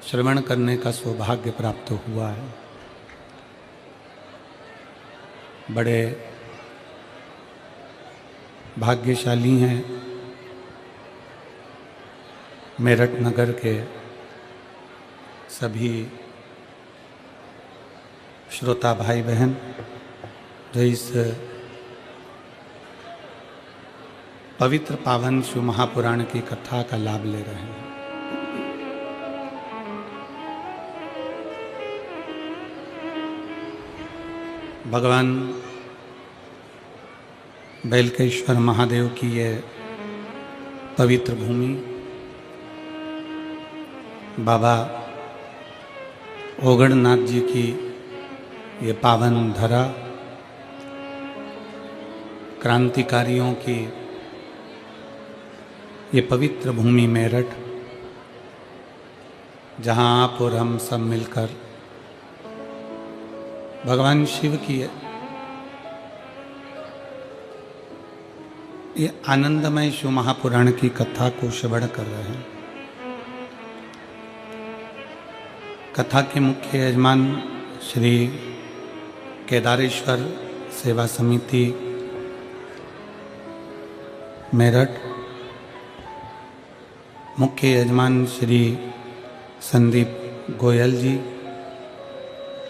श्रवण करने का सौभाग्य प्राप्त हुआ है। बड़े भाग्यशाली हैं मेरठ नगर के सभी श्रोता भाई बहन जो इस पवित्र पावन शिव महापुराण की कथा का लाभ ले रहे हैं। भगवान बेलकेश्वर महादेव की ये पवित्र भूमि, बाबा ओगड़नाथ जी की ये पावन धरा, क्रांतिकारियों की ये पवित्र भूमि मेरठ, जहाँ आप और हम सब मिलकर भगवान शिव की ये आनंदमय शिव महापुराण की कथा को श्रवण कर रहे हैं। कथा के मुख्य यजमान श्री केदारेश्वर सेवा समिति मेरठ, मुख्य यजमान श्री संदीप गोयल जी,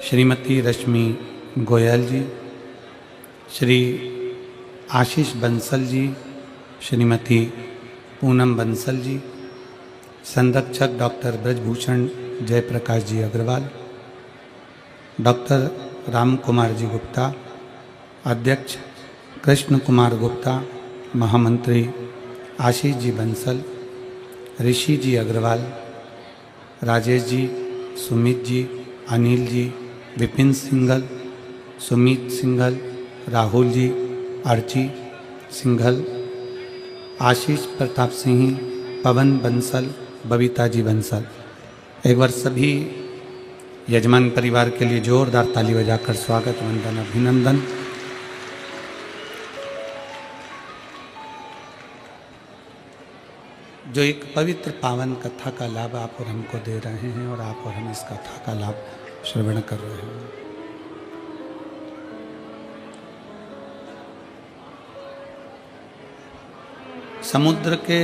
श्रीमती रश्मि गोयल जी, श्री आशीष बंसल जी, श्रीमती पूनम बंसल जी, संरक्षक डॉक्टर ब्रजभूषण जयप्रकाश जी अग्रवाल, डॉक्टर राम कुमार जी गुप्ता, अध्यक्ष कृष्ण कुमार गुप्ता, महामंत्री आशीष जी बंसल, ऋषि जी अग्रवाल, राजेश जी, सुमित जी, अनिल जी, विपिन सिंघल, सुमित सिंघल, राहुल जी, अर्ची सिंघल, आशीष प्रताप सिंह, पवन बंसल, बबीता जी बंसल। एक बार सभी यजमान परिवार के लिए जोरदार ताली बजाकर स्वागत, वंदन, अभिनंदन। जो एक पवित्र पावन कथा का लाभ आप और हमको दे रहे हैं और आप और हम इस कथा का लाभ श्रवण कर रहे हैं। समुद्र के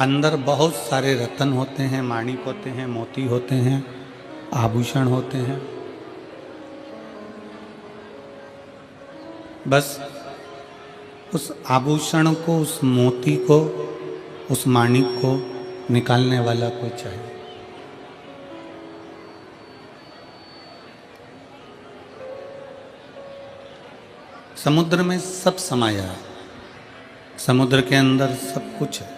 अंदर बहुत सारे रत्न होते हैं, माणिक होते हैं, मोती होते हैं, आभूषण होते हैं। बस उस आभूषण को, उस मोती को, उस माणिक को निकालने वाला कोई चाहिए। समुद्र में सब समाया है, समुद्र के अंदर सब कुछ है।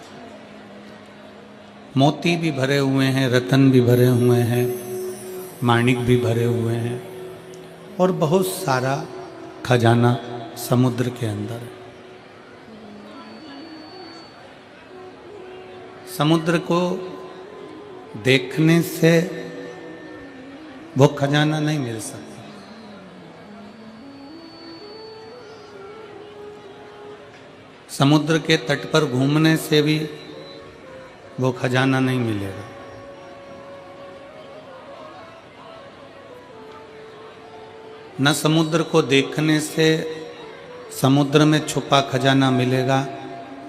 मोती भी भरे हुए हैं, रत्न भी भरे हुए हैं, माणिक भी भरे हुए हैं और बहुत सारा खजाना समुद्र के अंदर है। समुद्र को देखने से वो खजाना नहीं मिल सकता। समुद्र के तट पर घूमने से भी वो खजाना नहीं मिलेगा। न समुद्र को देखने से समुद्र में छुपा खजाना मिलेगा,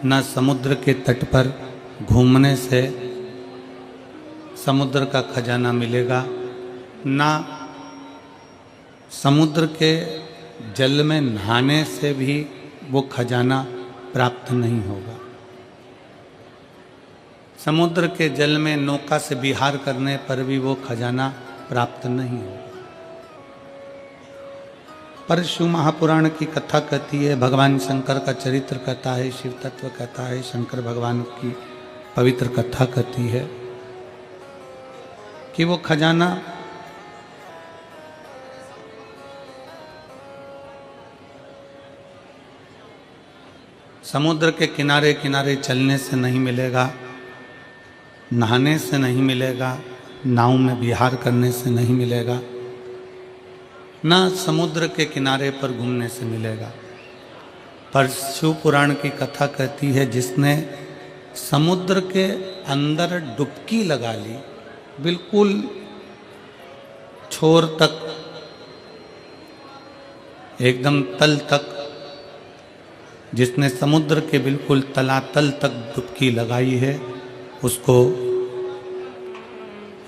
न समुद्र के तट पर घूमने से समुद्र का खजाना मिलेगा, ना समुद्र के जल में नहाने से भी वो खजाना प्राप्त नहीं होगा। समुद्र के जल में नौका से विहार करने पर भी वो खजाना प्राप्त नहीं होगा। पर शिव महापुराण की कथा कहती है, भगवान शंकर का चरित्र कहता है, शिव तत्व कहता है, शंकर भगवान की पवित्र कथा कहती है कि वो खजाना समुद्र के किनारे किनारे चलने से नहीं मिलेगा, नहाने से नहीं मिलेगा, नाव में विहार करने से नहीं मिलेगा, ना समुद्र के किनारे पर घूमने से मिलेगा। पर शिव पुराण की कथा कहती है, जिसने समुद्र के अंदर डुबकी लगा ली, बिल्कुल छोर तक, एकदम तल तक, जिसने समुद्र के बिल्कुल तलातल तक डुबकी लगाई है, उसको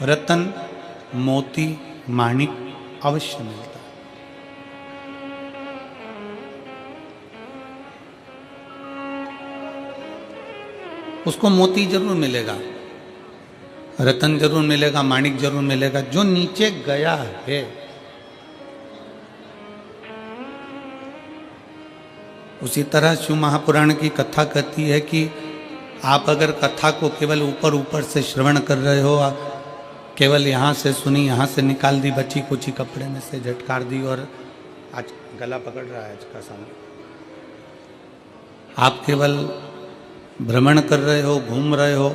रतन, मोती, माणिक अवश्य मिलता है। उसको मोती जरूर मिलेगा, रतन जरूर मिलेगा, माणिक जरूर मिलेगा। जो नीचे गया है उसी तरह शिव महापुराण की कथा कहती है कि आप अगर कथा को केवल ऊपर ऊपर से श्रवण कर रहे हो, केवल यहाँ से सुनी, यहाँ से निकाल दी, बची कुची कपड़े में से झटकार दी और आज गला पकड़ रहा है आज का सामने, आप केवल भ्रमण कर रहे हो, घूम रहे हो,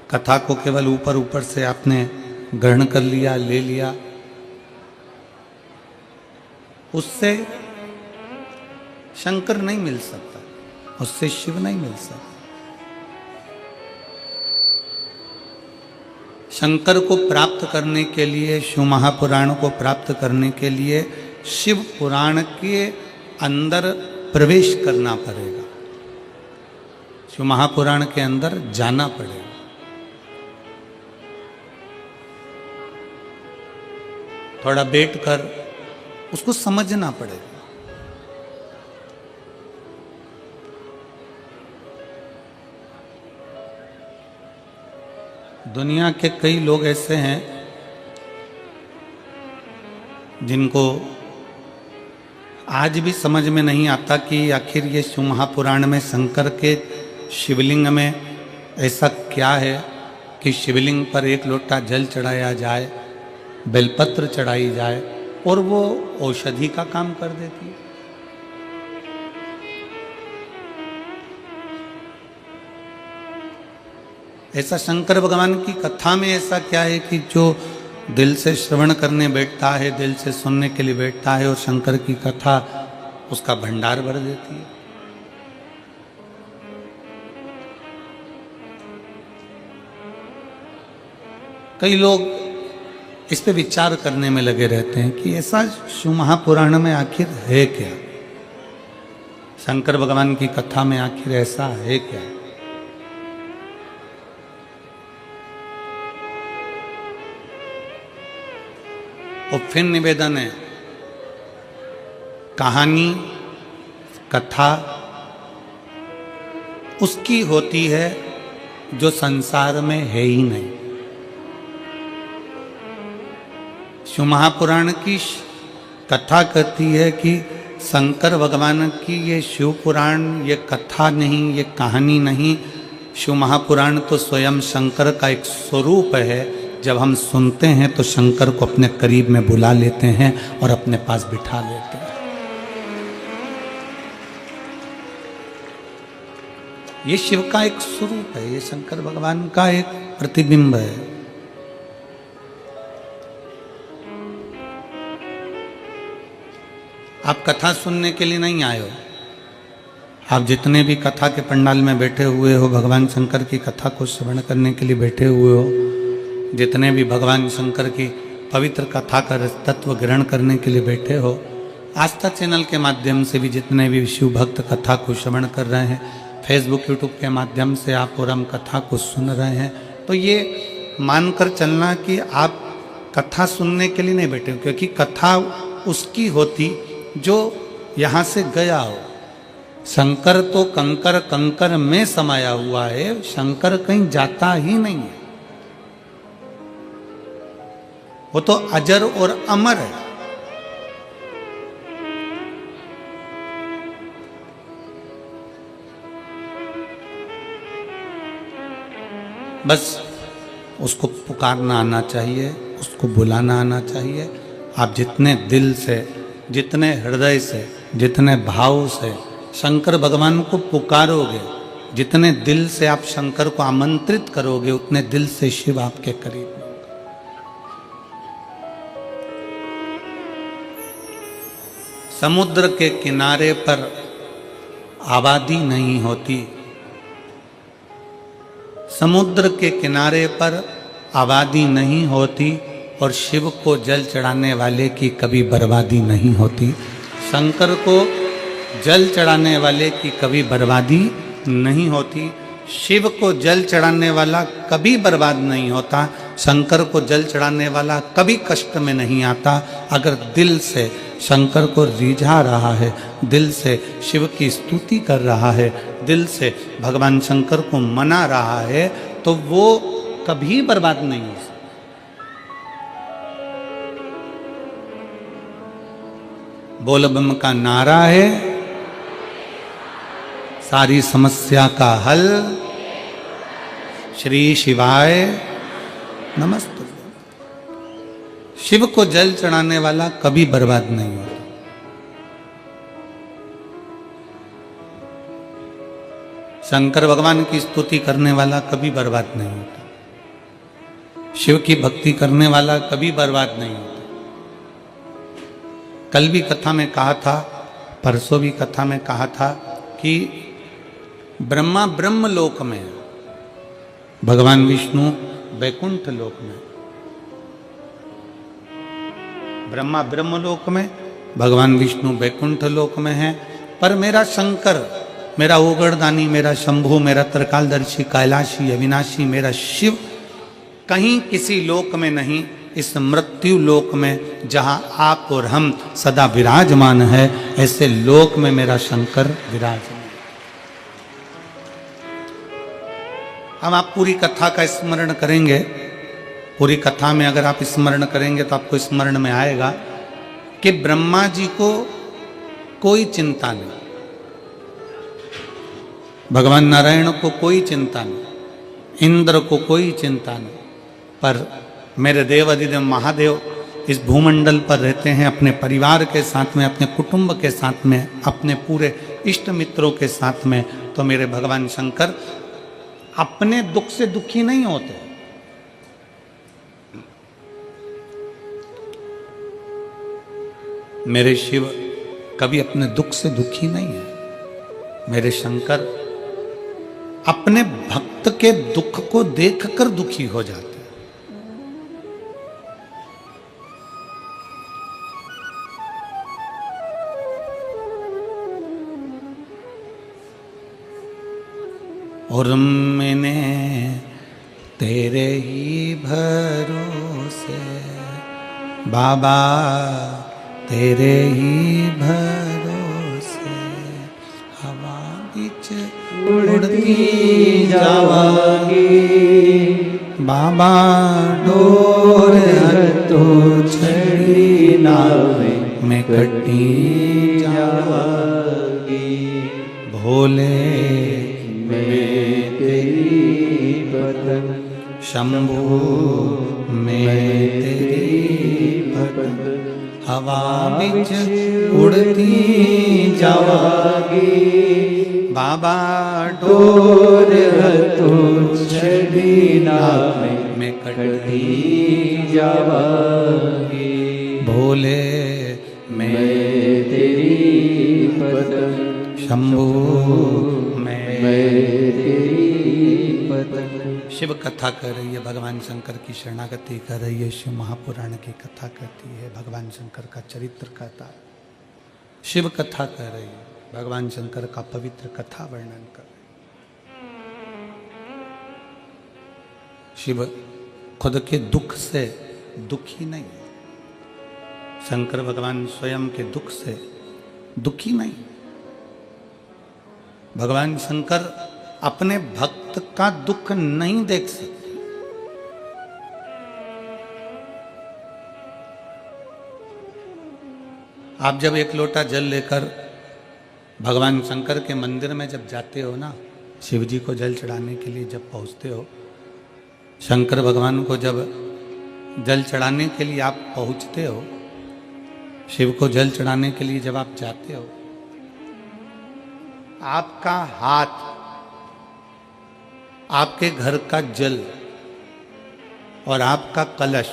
कथा को केवल ऊपर ऊपर से आपने ग्रहण कर लिया, ले लिया, उससे शंकर नहीं मिल सकता, उससे शिव नहीं मिल सकता। शंकर को प्राप्त करने के लिए, शिव महापुराण को प्राप्त करने के लिए शिव पुराण के अंदर प्रवेश करना पड़ेगा, शिव महापुराण के अंदर जाना पड़ेगा। थोड़ा बैठकर उसको समझना पड़ेगा। दुनिया के कई लोग ऐसे हैं जिनको आज भी समझ में नहीं आता कि आखिर ये शिव महापुराण में शंकर के शिवलिंग में ऐसा क्या है कि शिवलिंग पर एक लोटा जल चढ़ाया जाए, बेलपत्र चढ़ाई जाए और वो औषधि का काम कर देती है। ऐसा शंकर भगवान की कथा में ऐसा क्या है कि जो दिल से श्रवण करने बैठता है, दिल से सुनने के लिए बैठता है और शंकर की कथा उसका भंडार भर देती है। कई लोग इस पे विचार करने में लगे रहते हैं कि ऐसा शिव महापुराण में आखिर है क्या, शंकर भगवान की कथा में आखिर ऐसा है क्या। और फिर निवेदन है, कहानी, कथा उसकी होती है जो संसार में है ही नहीं। शिव महापुराण की कथा कहती है कि शंकर भगवान की ये शिव पुराण, ये कथा नहीं, ये कहानी नहीं, शिव महापुराण तो स्वयं शंकर का एक स्वरूप है। जब हम सुनते हैं तो शंकर को अपने करीब में बुला लेते हैं और अपने पास बिठा लेते हैं। ये शिव का एक स्वरूप है, ये शंकर भगवान का एक प्रतिबिंब है। आप कथा सुनने के लिए नहीं आए हो, आप जितने भी कथा के पंडाल में बैठे हुए हो, भगवान शंकर की कथा को श्रवण करने के लिए बैठे हुए हो, जितने भी भगवान शंकर की पवित्र कथा का तत्व ग्रहण करने के लिए बैठे हो, आस्था चैनल के माध्यम से भी जितने भी शिव भक्त कथा को श्रवण कर रहे हैं, फेसबुक यूट्यूब के माध्यम से आप पूरम कथा को सुन रहे हैं, तो ये मानकर चलना कि आप कथा सुनने के लिए नहीं बैठे हो, क्योंकि कथा उसकी होती जो यहाँ से गया हो। शंकर तो कंकर कंकर में समाया हुआ है, शंकर कहीं जाता ही नहीं है, वो तो अजर और अमर है। बस उसको पुकारना आना चाहिए, उसको बुलाना आना चाहिए। आप जितने दिल से, जितने हृदय से, जितने भाव से शंकर भगवान को पुकारोगे, जितने दिल से आप शंकर को आमंत्रित करोगे, उतने दिल से शिव आपके करीब। समुद्र के किनारे पर आबादी नहीं होती, समुद्र के किनारे पर आबादी नहीं होती और शिव को जल चढ़ाने वाले की कभी बर्बादी नहीं होती। शंकर को जल चढ़ाने वाले की कभी बर्बादी नहीं होती। शिव को जल चढ़ाने वाला कभी बर्बाद नहीं होता। शंकर को जल चढ़ाने वाला कभी कष्ट में नहीं आता। अगर दिल से शंकर को रिझा रहा है, दिल से शिव की स्तुति कर रहा है, दिल से भगवान शंकर को मना रहा है, तो वो कभी बर्बाद नहीं हो सकता। बोल बम का नारा है, सारी समस्या का हल, श्री शिवाय नमस्ते। शिव को जल चढ़ाने वाला कभी बर्बाद नहीं होता। शंकर भगवान की स्तुति करने वाला कभी बर्बाद नहीं होता। शिव की भक्ति करने वाला कभी बर्बाद नहीं होता। कल भी कथा में कहा था, परसों भी कथा में कहा था कि ब्रह्मा ब्रह्म लोक में, भगवान विष्णु वैकुंठ लोक में। ब्रह्मा ब्रह्म लोक में, भगवान विष्णु वैकुंठ लोक में है। पर मेरा शंकर, मेरा ओगड़दानी, मेरा शंभु, मेरा त्रिकालदर्शी, कैलाशी, अविनाशी, मेरा शिव कहीं किसी लोक में नहीं, इस मृत्यु लोक में जहां आप और हम सदा विराजमान है, ऐसे लोक में मेरा शंकर विराजमान। हम आप पूरी कथा का स्मरण करेंगे। पूरी कथा में अगर आप स्मरण करेंगे तो आपको स्मरण में आएगा कि ब्रह्मा जी को कोई चिंता नहीं, भगवान नारायण को कोई चिंता नहीं, इंद्र को कोई चिंता नहीं। पर मेरे देव अधिदेव महादेव इस भूमंडल पर रहते हैं अपने परिवार के साथ में, अपने कुटुंब के साथ में, अपने पूरे इष्ट मित्रों के साथ में। तो मेरे भगवान शंकर अपने दुख से दुखी नहीं होते। मेरे शिव कभी अपने दुख से दुखी नहीं है। मेरे शंकर अपने भक्त के दुख को देखकर दुखी हो जाते हैं। और मैंने तेरे ही भरोसे बाबा, तेरे ही भरोसे हवा बीच उड़ती जावागी बाबा, डोर तो छड़ी नावे में कटी जावागी। भोले मैं तेरी पतंग, शंभू मैं तेरी पतंग, हवा बिच उड़ती जावागी बाबा, डोर तो छड़ी नावे में कटी जावागी। भोले मैं तेरी पतंग, शंभू मैं तेरी पतंग। शिव कथा कर रही है, भगवान शंकर की शरणागति कर रही है, शिव महापुराण की कथा करती है, भगवान शंकर का चरित्र कहता है। शिव कथा कर रही है, भगवान शंकर का पवित्र कथा वर्णन कर रही है। शिव खुद के दुख से दुखी नहीं है। शंकर भगवान स्वयं के दुख से दुखी नहीं। भगवान शंकर अपने भक्त का दुख नहीं देख सकते। आप जब एक लोटा जल लेकर भगवान शंकर के मंदिर में जब जाते हो ना, शिव जी को जल चढ़ाने के लिए जब पहुंचते हो, शंकर भगवान को जब जल चढ़ाने के लिए आप पहुंचते हो, शिव को जल चढ़ाने के लिए जब आप जाते हो, आपका हाथ, आपके घर का जल और आपका कलश,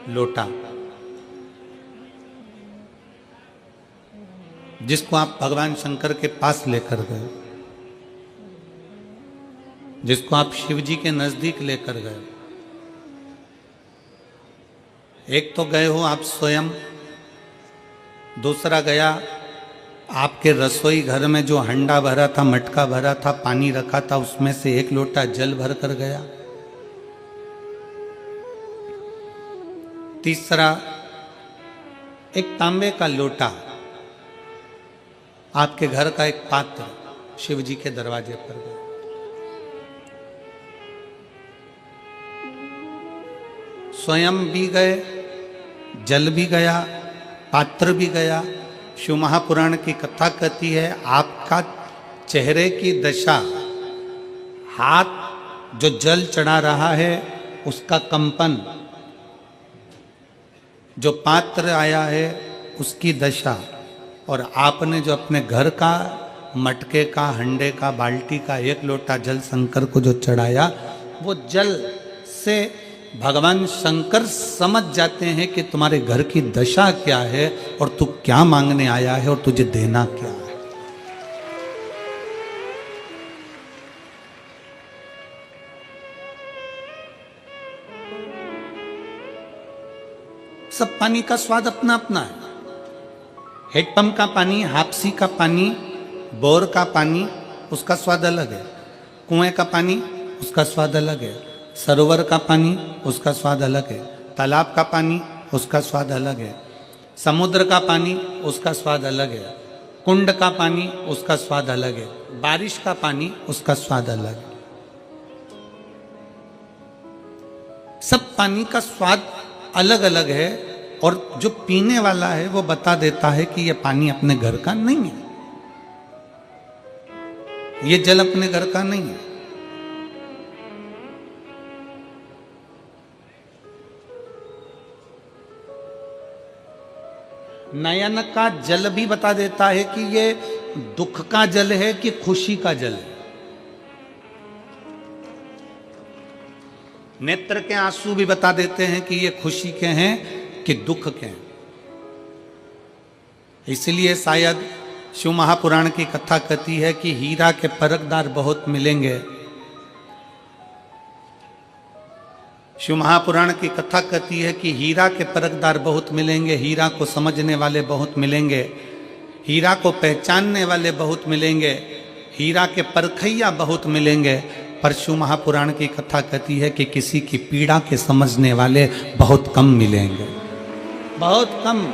लोटा, जिसको आप भगवान शंकर के पास लेकर गए, जिसको आप शिव जी के नजदीक लेकर गए। एक तो गए हो आप स्वयं, दूसरा गया आपके रसोई घर में जो हंडा भरा था, मटका भरा था, पानी रखा था, उसमें से एक लोटा जल भर कर गया। तीसरा एक तांबे का लोटा, आपके घर का एक पात्र शिव जी के दरवाजे पर गया। स्वयं भी गए, जल भी गया, पात्र भी गया। शिव महापुराण की कथा कहती है आपका चेहरे की दशा, हाथ जो जल चढ़ा रहा है उसका कंपन, जो पात्र आया है उसकी दशा, और आपने जो अपने घर का मटके का, हंडे का, बाल्टी का एक लोटा जल शंकर को जो चढ़ाया, वो जल से भगवान शंकर समझ जाते हैं कि तुम्हारे घर की दशा क्या है और तू क्या मांगने आया है और तुझे देना क्या है। सब पानी का स्वाद अपना अपना है। हेडपंप का पानी, हापसी का पानी, बोर का पानी, उसका स्वाद अलग है। कुएं का पानी, उसका स्वाद अलग है। सरोवर का पानी, उसका स्वाद अलग है। तालाब का पानी, उसका स्वाद अलग है। समुद्र का पानी, उसका स्वाद अलग है। कुंड का पानी, उसका स्वाद अलग है। बारिश का पानी, उसका स्वाद अलग है। सब पानी का स्वाद अलग अलग है, और जो पीने वाला है वो बता देता है कि यह पानी अपने घर का नहीं है, ये जल अपने घर का नहीं है। नयन का जल भी बता देता है कि ये दुख का जल है कि खुशी का जल है। नेत्र के आंसू भी बता देते हैं कि ये खुशी के हैं कि दुख के हैं। इसलिए शायद शिव महापुराण की कथा कहती है कि हीरा के परखदार बहुत मिलेंगे। शिव महापुराण की कथा कहती है कि हीरा के परखदार बहुत मिलेंगे, हीरा को समझने वाले बहुत मिलेंगे, हीरा को पहचानने वाले बहुत मिलेंगे, हीरा के परखैया बहुत मिलेंगे। पर शिव महापुराण की कथा कहती है कि किसी की पीड़ा के समझने वाले बहुत कम मिलेंगे, बहुत कम।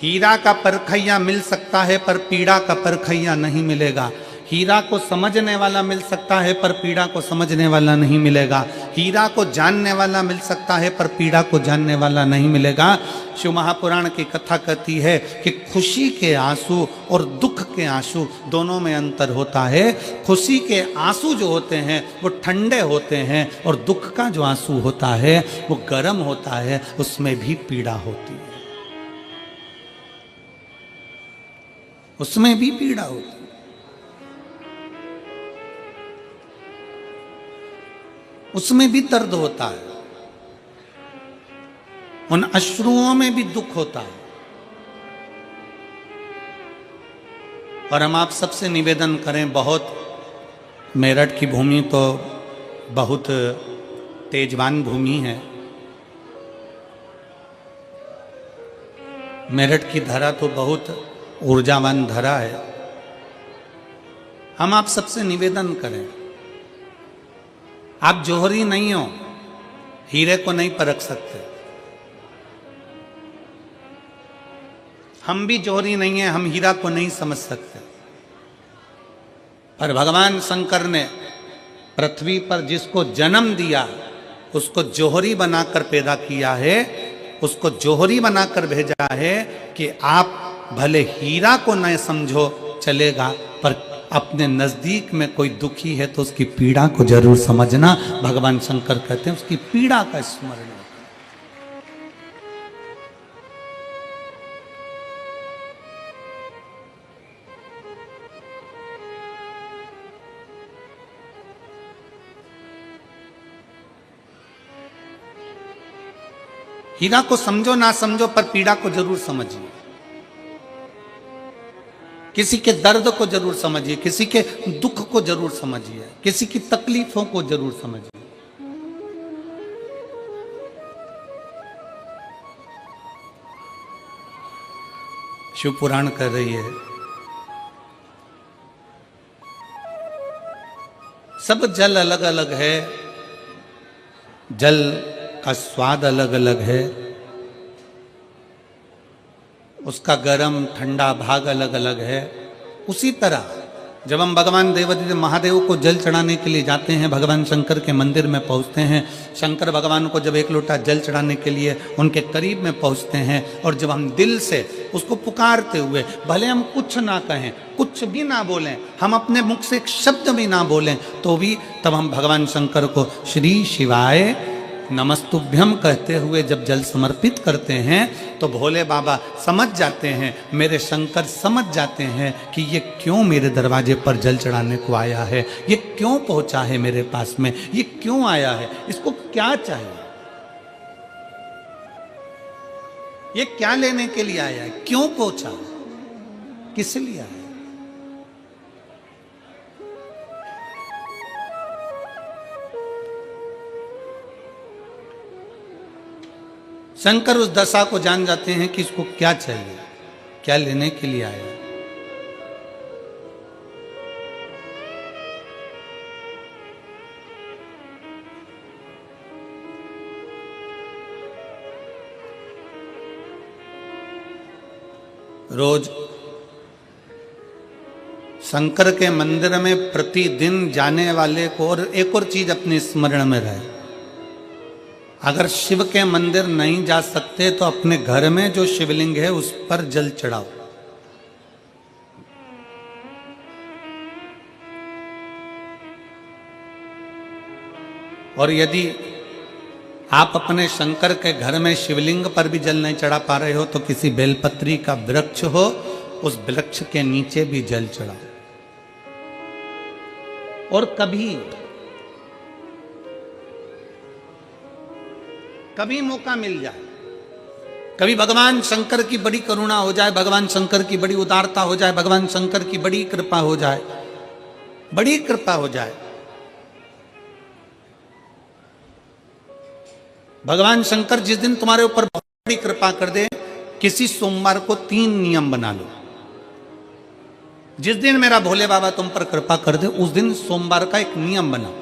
हीरा का परखैया मिल सकता है पर पीड़ा का परखैया नहीं मिलेगा। हीरा को समझने वाला मिल सकता है पर पीड़ा को समझने वाला नहीं मिलेगा। हीरा को जानने वाला मिल सकता है पर पीड़ा को जानने वाला नहीं मिलेगा। शिव महापुराण की कथा कहती है कि खुशी के आंसू और दुख के आंसू दोनों में अंतर होता है। खुशी के आंसू जो होते हैं वो ठंडे होते हैं, और दुख का जो आंसू होता है वो गर्म होता है, उसमें भी पीड़ा होती है, उसमें भी पीड़ा होती है। उसमें भी दर्द होता है, उन अश्रुओं में भी दुख होता है। और हम आप सबसे निवेदन करें, बहुत मेरठ की भूमि तो बहुत तेजवान भूमि है। मेरठ की धरा तो बहुत ऊर्जावान धरा है। हम आप सबसे निवेदन करें, आप जौहरी नहीं हो, हीरे को नहीं परख सकते। हम भी जौहरी नहीं है, हम हीरा को नहीं समझ सकते। पर भगवान शंकर ने पृथ्वी पर जिसको जन्म दिया उसको जौहरी बनाकर पैदा किया है, उसको जौहरी बनाकर भेजा है कि आप भले हीरा को न समझो चलेगा, पर अपने नजदीक में कोई दुखी है तो उसकी पीड़ा को जरूर समझना। भगवान शंकर कहते हैं उसकी पीड़ा का स्मरण। हीरा को समझो ना समझो पर पीड़ा को जरूर समझिए। किसी के दर्द को जरूर समझिए, किसी के दुख को जरूर समझिए, किसी की तकलीफों को जरूर समझिए। शिव पुराण कह रही है, सब जल अलग अलग है, जल का स्वाद अलग अलग है, उसका गर्म ठंडा भाग अलग अलग है। उसी तरह जब हम भगवान देवादिदेव महादेव को जल चढ़ाने के लिए जाते हैं, भगवान शंकर के मंदिर में पहुंचते हैं, शंकर भगवान को जब एक लोटा जल चढ़ाने के लिए उनके करीब में पहुंचते हैं, और जब हम दिल से उसको पुकारते हुए, भले हम कुछ ना कहें, कुछ भी ना बोलें, हम अपने मुख से एक शब्द भी ना बोलें, तो भी तब हम भगवान शंकर को श्री शिवाय नमस्तुभ्यम कहते हुए जब जल समर्पित करते हैं, तो भोले बाबा समझ जाते हैं, मेरे शंकर समझ जाते हैं कि ये क्यों मेरे दरवाजे पर जल चढ़ाने को आया है, ये क्यों पहुंचा है मेरे पास में, ये क्यों आया है, इसको क्या चाहिए, ये क्या लेने के लिए आया है, क्यों पहुंचा, किस लिए आया। शंकर उस दशा को जान जाते हैं कि इसको क्या चाहिए, क्या लेने के लिए आया। रोज शंकर के मंदिर में प्रतिदिन जाने वाले को, और एक और चीज अपने स्मरण में रहे, अगर शिव के मंदिर नहीं जा सकते तो अपने घर में जो शिवलिंग है उस पर जल चढ़ाओ। और यदि आप अपने शंकर के घर में शिवलिंग पर भी जल नहीं चढ़ा पा रहे हो, तो किसी बेलपत्री का वृक्ष हो, उस वृक्ष के नीचे भी जल चढ़ाओ। और कभी मौका मिल जाए, कभी भगवान शंकर की बड़ी करुणा हो जाए, भगवान शंकर की बड़ी उदारता हो जाए, भगवान शंकर की बड़ी कृपा हो जाए, बड़ी कृपा हो जाए, भगवान शंकर जिस दिन तुम्हारे ऊपर बहुत बड़ी कृपा कर दे, किसी सोमवार को 3 नियम बना लो। जिस दिन मेरा भोले बाबा तुम पर कृपा कर दे, उस दिन सोमवार का एक नियम बनाओ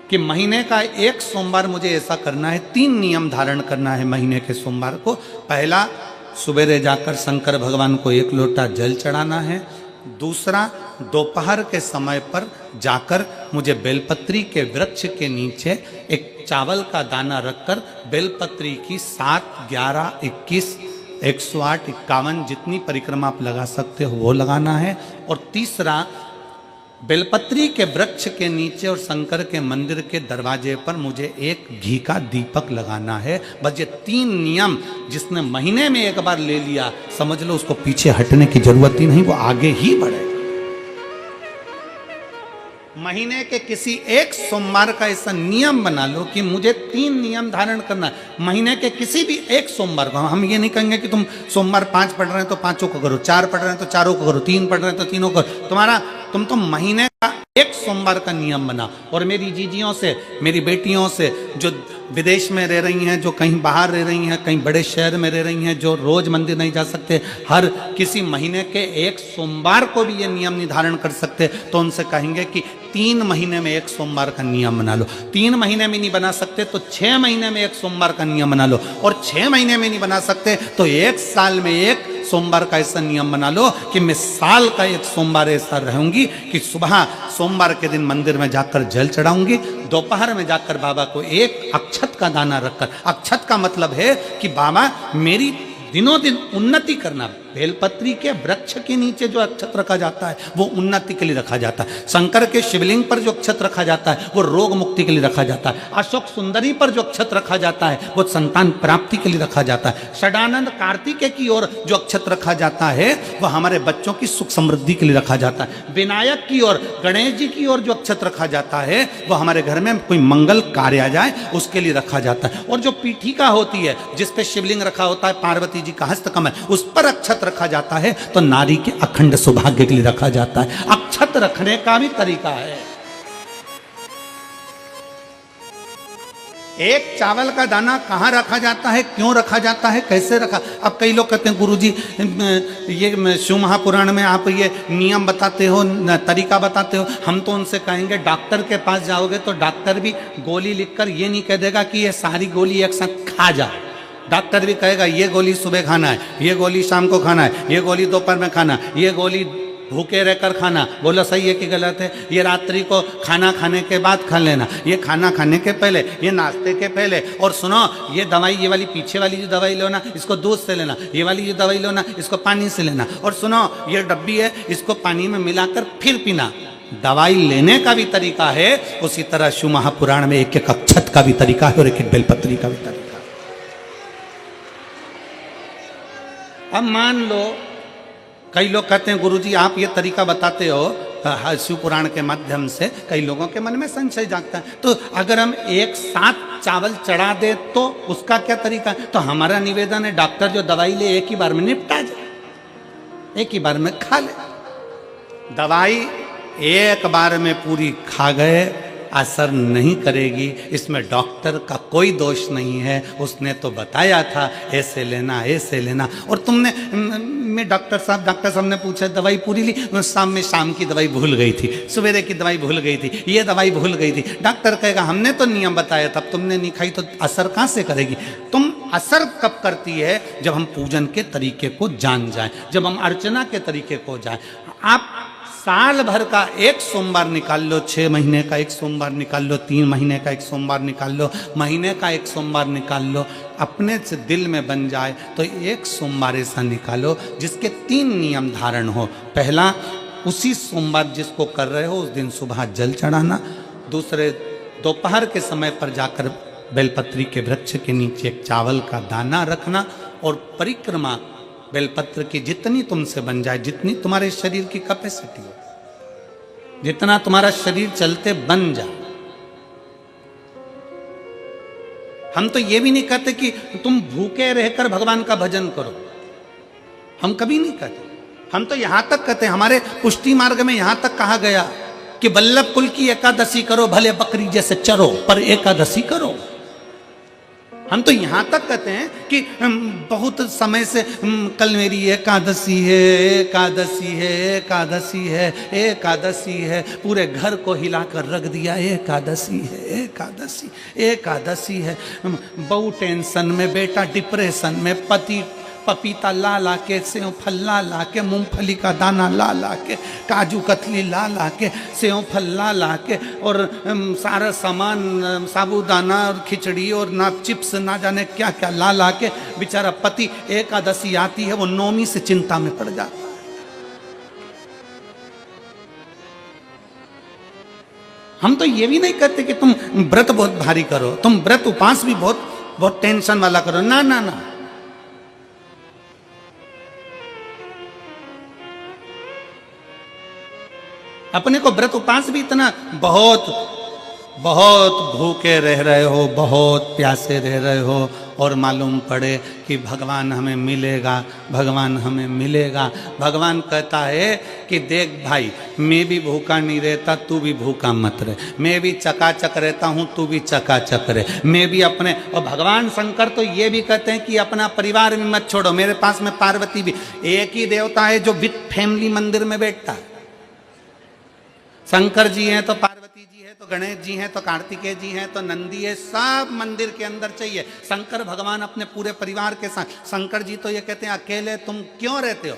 कि महीने का एक सोमवार मुझे ऐसा करना है, 3 नियम धारण करना है महीने के सोमवार को। पहला, सुबेरे जाकर शंकर भगवान को 1 लोटा जल चढ़ाना है। दूसरा, दोपहर के समय पर जाकर मुझे बेलपत्री के वृक्ष के नीचे एक चावल का दाना रखकर बेलपत्री की 7, 11, 21, 108, 51 जितनी परिक्रमा आप लगा सकते हो वो लगाना है। और तीसरा, बेलपत्री के वृक्ष के नीचे और शंकर के मंदिर के दरवाजे पर मुझे एक घी का दीपक लगाना है। बस ये 3 नियम जिसने महीने में एक बार ले लिया, समझ लो उसको पीछे हटने की जरूरत ही नहीं, वो आगे ही बढ़े। महीने के किसी एक सोमवार का ऐसा नियम बना लो कि मुझे 3 नियम धारण करना है। महीने के किसी भी एक सोमवार को, हम ये नहीं कहेंगे कि तुम सोमवार 5 पढ़ रहे हैं तो 5 को करो, 4 पढ़ रहे हैं तो 4 को करो, 3 पढ़ रहे हैं तो 3 को करो। तुम तो महीने का एक सोमवार का नियम बना। और मेरी जीजियों से, मेरी बेटियों से जो विदेश में रह रही हैं, जो कहीं बाहर रह रही हैं, कहीं बड़े शहर में रह रही हैं, जो रोज मंदिर नहीं जा सकते, हर किसी महीने के एक सोमवार को भी ये नियम निर्धारण कर सकते, तो उनसे कहेंगे कि 3 महीने में एक सोमवार का नियम बना लो। 3 महीने में नहीं बना सकते तो 6 महीने में एक सोमवार का नियम बना लो। और 6 महीने में नहीं बना सकते तो 1 साल में एक सोमवार का ऐसा नियम बना लो कि मैं साल का एक सोमवार ऐसा रहूंगी कि सुबह सोमवार के दिन मंदिर में जाकर जल चढ़ाऊंगी, दोपहर में जाकर बाबा को एक अक्षत का दाना रखकर, अक्षत का मतलब है कि बाबा मेरी दिनों दिन उन्नति करना। बेलपत्री के वृक्ष के नीचे जो अक्षत रखा जाता है वो उन्नति के लिए रखा जाता है। शंकर के शिवलिंग पर जो अक्षत रखा जाता है वो रोग मुक्ति के लिए रखा जाता है। अशोक सुंदरी पर जो अक्षत रखा जाता है वो संतान प्राप्ति के लिए रखा जाता है। षडानंद कार्तिकेय की ओर जो अक्षत रखा जाता है वह हमारे बच्चों की सुख समृद्धि के लिए रखा जाता है। विनायक की ओर, गणेश जी की ओर जो अक्षत रखा जाता है वह हमारे घर में कोई मंगल कार्य आ जाए उसके लिए रखा जाता है। और जो पीठिका होती है जिस पे शिवलिंग रखा होता है, पार्वती जी का हस्तकमल, उस पर अक्षत अक्षत रखा जाता है तो नारी के अखंड सौभाग्य के लिए रखा जाता है। अक्षत रखने का भी तरीका है। एक चावल का दाना कहाँ रखा जाता है, क्यों रखा जाता है, कैसे रखा। अब कई लोग कहते हैं गुरुजी ये शिव महापुराण में आप ये नियम बताते हो, तरीका बताते हो। हम तो उनसे कहेंगे डॉक्टर के पास जाओगे तो डॉक्टर भी गोली लिखकर ये नहीं कह देगा कि ये सारी गोली एक साथ खा जा। डॉक्टर भी कहेगा ये गोली सुबह खाना है, ये गोली शाम को खाना है, ये गोली दोपहर में खाना, ये गोली भूखे रहकर खाना। बोलो सही है कि गलत है। ये रात्रि को खाना खाने के बाद खा लेना, ये खाना खाने के पहले, ये नाश्ते के पहले। और सुनो ये दवाई, ये वाली पीछे वाली जो दवाई लो ना इसको दूध से लेना, ये वाली जो दवाई लो ना इसको पानी से लेना। और सुनो ये डब्बी है इसको पानी में मिलाकर फिर पीना। दवाई लेने का भी तरीका है, उसी तरह शिव महापुराण में एक एक अक्षत का भी तरीका है और एक एक बेलपत्री का भी तरीका है। अब मान लो कई लोग कहते हैं गुरुजी आप ये तरीका बताते हो शिव पुराण के माध्यम से, कई लोगों के मन में संशय जागता है। तो अगर हम एक साथ चावल चढ़ा दे तो उसका क्या तरीका है। तो हमारा निवेदन है डॉक्टर जो दवाई ले एक ही बार में निपटा जाए, एक ही बार में खा ले। दवाई एक बार में पूरी खा गए असर नहीं करेगी, इसमें डॉक्टर का कोई दोष नहीं है। उसने तो बताया था ऐसे लेना ऐसे लेना। और तुमने मैं डॉक्टर साहब ने पूछा दवाई पूरी ली, शाम की दवाई भूल गई थी, सवेरे की दवाई भूल गई थी, ये दवाई भूल गई थी। डॉक्टर कहेगा हमने तो नियम बताया तब तुमने नहीं खाई, तो असर कहाँ से करेगी। तुम असर कब करती है जब हम पूजन के तरीके को जान जाएं, जब हम अर्चना के तरीके को जाएं। आप साल भर का एक सोमवार निकाल लो, 6 महीने का एक सोमवार निकाल लो, 3 महीने का एक सोमवार निकाल लो, महीने का एक सोमवार निकाल लो। अपने से दिल में बन जाए तो एक सोमवार ऐसा निकालो जिसके 3 नियम धारण हो। पहला, उसी सोमवार जिसको कर रहे हो उस दिन सुबह जल चढ़ाना। दूसरे, दोपहर के समय पर जाकर बेलपत्री के वृक्ष के नीचे एक चावल का दाना रखना। और परिक्रमा बेलपत्र की जितनी तुमसे बन जाए, जितनी तुम्हारे शरीर की कैपेसिटी हो, जितना तुम्हारा शरीर चलते बन जाए। हम तो ये भी नहीं कहते कि तुम भूखे रहकर भगवान का भजन करो, हम कभी नहीं कहते। हम तो यहां तक कहते हैं, हमारे पुष्टि मार्ग में यहां तक कहा गया कि वल्लभ कुल की एकादशी करो, भले बकरी जैसे चरो पर एकादशी करो। हम तो यहाँ तक कहते हैं कि बहुत समय से कल मेरी एकादशी है, एकादशी है, एकादशी है, एकादशी है, पूरे घर को हिलाकर रख दिया, एकादशी है, एकादशी, एकादशी है। बहू टेंशन में, बेटा डिप्रेशन में, पति पपीता ला ला के, सेव फल ला ला के, मूंगफली का दाना ला ला के, काजू कतली ला ला के, सेव फल ला ला के, और सारा सामान साबूदाना और खिचड़ी और ना चिप्स ना जाने क्या क्या ला ला के, बेचारा पति एकादशी आती है वो नौमी से चिंता में पड़ जाता है। हम तो ये भी नहीं कहते कि तुम व्रत बहुत भारी करो, तुम व्रत उपास भी बहुत बहुत टेंशन वाला करो, ना ना ना। अपने को व्रत उपास भी इतना बहुत बहुत भूखे रह रहे हो, बहुत प्यासे रह रहे हो, और मालूम पड़े कि भगवान हमें मिलेगा, भगवान हमें मिलेगा। भगवान कहता है कि देख भाई, मैं भी भूखा नहीं रहता, तू भी भूखा मत रहे, मैं भी चकाचक रहता हूँ, तू भी चकाचक रहे, मैं भी अपने। और भगवान शंकर तो ये भी कहते हैं कि अपना परिवार भी मत छोड़ो। मेरे पास में पार्वती भी, एक ही देवता है जो विद फैमिली मंदिर में बैठता है। शंकर जी हैं तो पार्वती जी है, तो गणेश जी हैं, तो कार्तिकेय जी हैं, तो नंदी है, सब मंदिर के अंदर चाहिए। शंकर भगवान अपने पूरे परिवार के साथ। शंकर जी तो ये कहते हैं अकेले तुम क्यों रहते हो।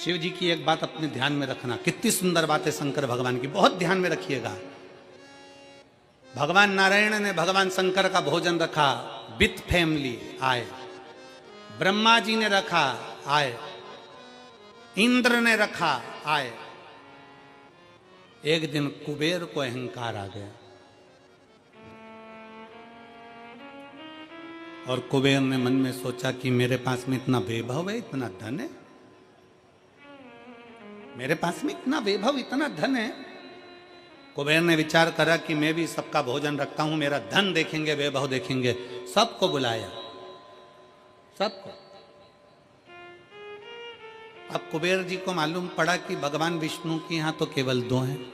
शिव जी की एक बात अपने ध्यान में रखना, कितनी सुंदर बात है शंकर भगवान की, बहुत ध्यान में रखिएगा। भगवान नारायण ने भगवान शंकर का भोजन रखा, विथ फैमिली आए। ब्रह्मा जी ने रखा, आए। इंद्र ने रखा, आए। एक दिन कुबेर को अहंकार आ गया और कुबेर ने मन में सोचा कि मेरे पास में इतना वैभव है, इतना धन है, मेरे पास में इतना वैभव, इतना धन है, कुबेर ने विचार करा कि मैं भी सबका भोजन रखता हूं, मेरा धन देखेंगे, वैभव देखेंगे। सबको बुलाया, सबको। अब कुबेर जी को मालूम पड़ा कि भगवान विष्णु के यहाँ तो केवल 2 हैं,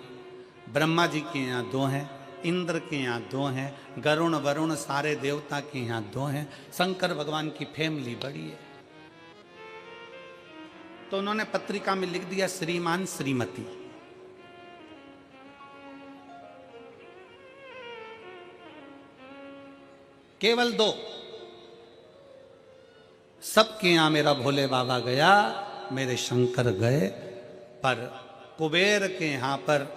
ब्रह्मा जी के यहाँ 2 हैं, इंद्र के यहाँ 2 हैं, गरुण वरुण सारे देवता के यहाँ 2 हैं, शंकर भगवान की फैमिली बड़ी है। तो उन्होंने पत्रिका में लिख दिया श्रीमान श्रीमती। केवल 2। सबके यहां मेरा भोले बाबा गया, मेरे शंकर गए, पर कुबेर के यहां पर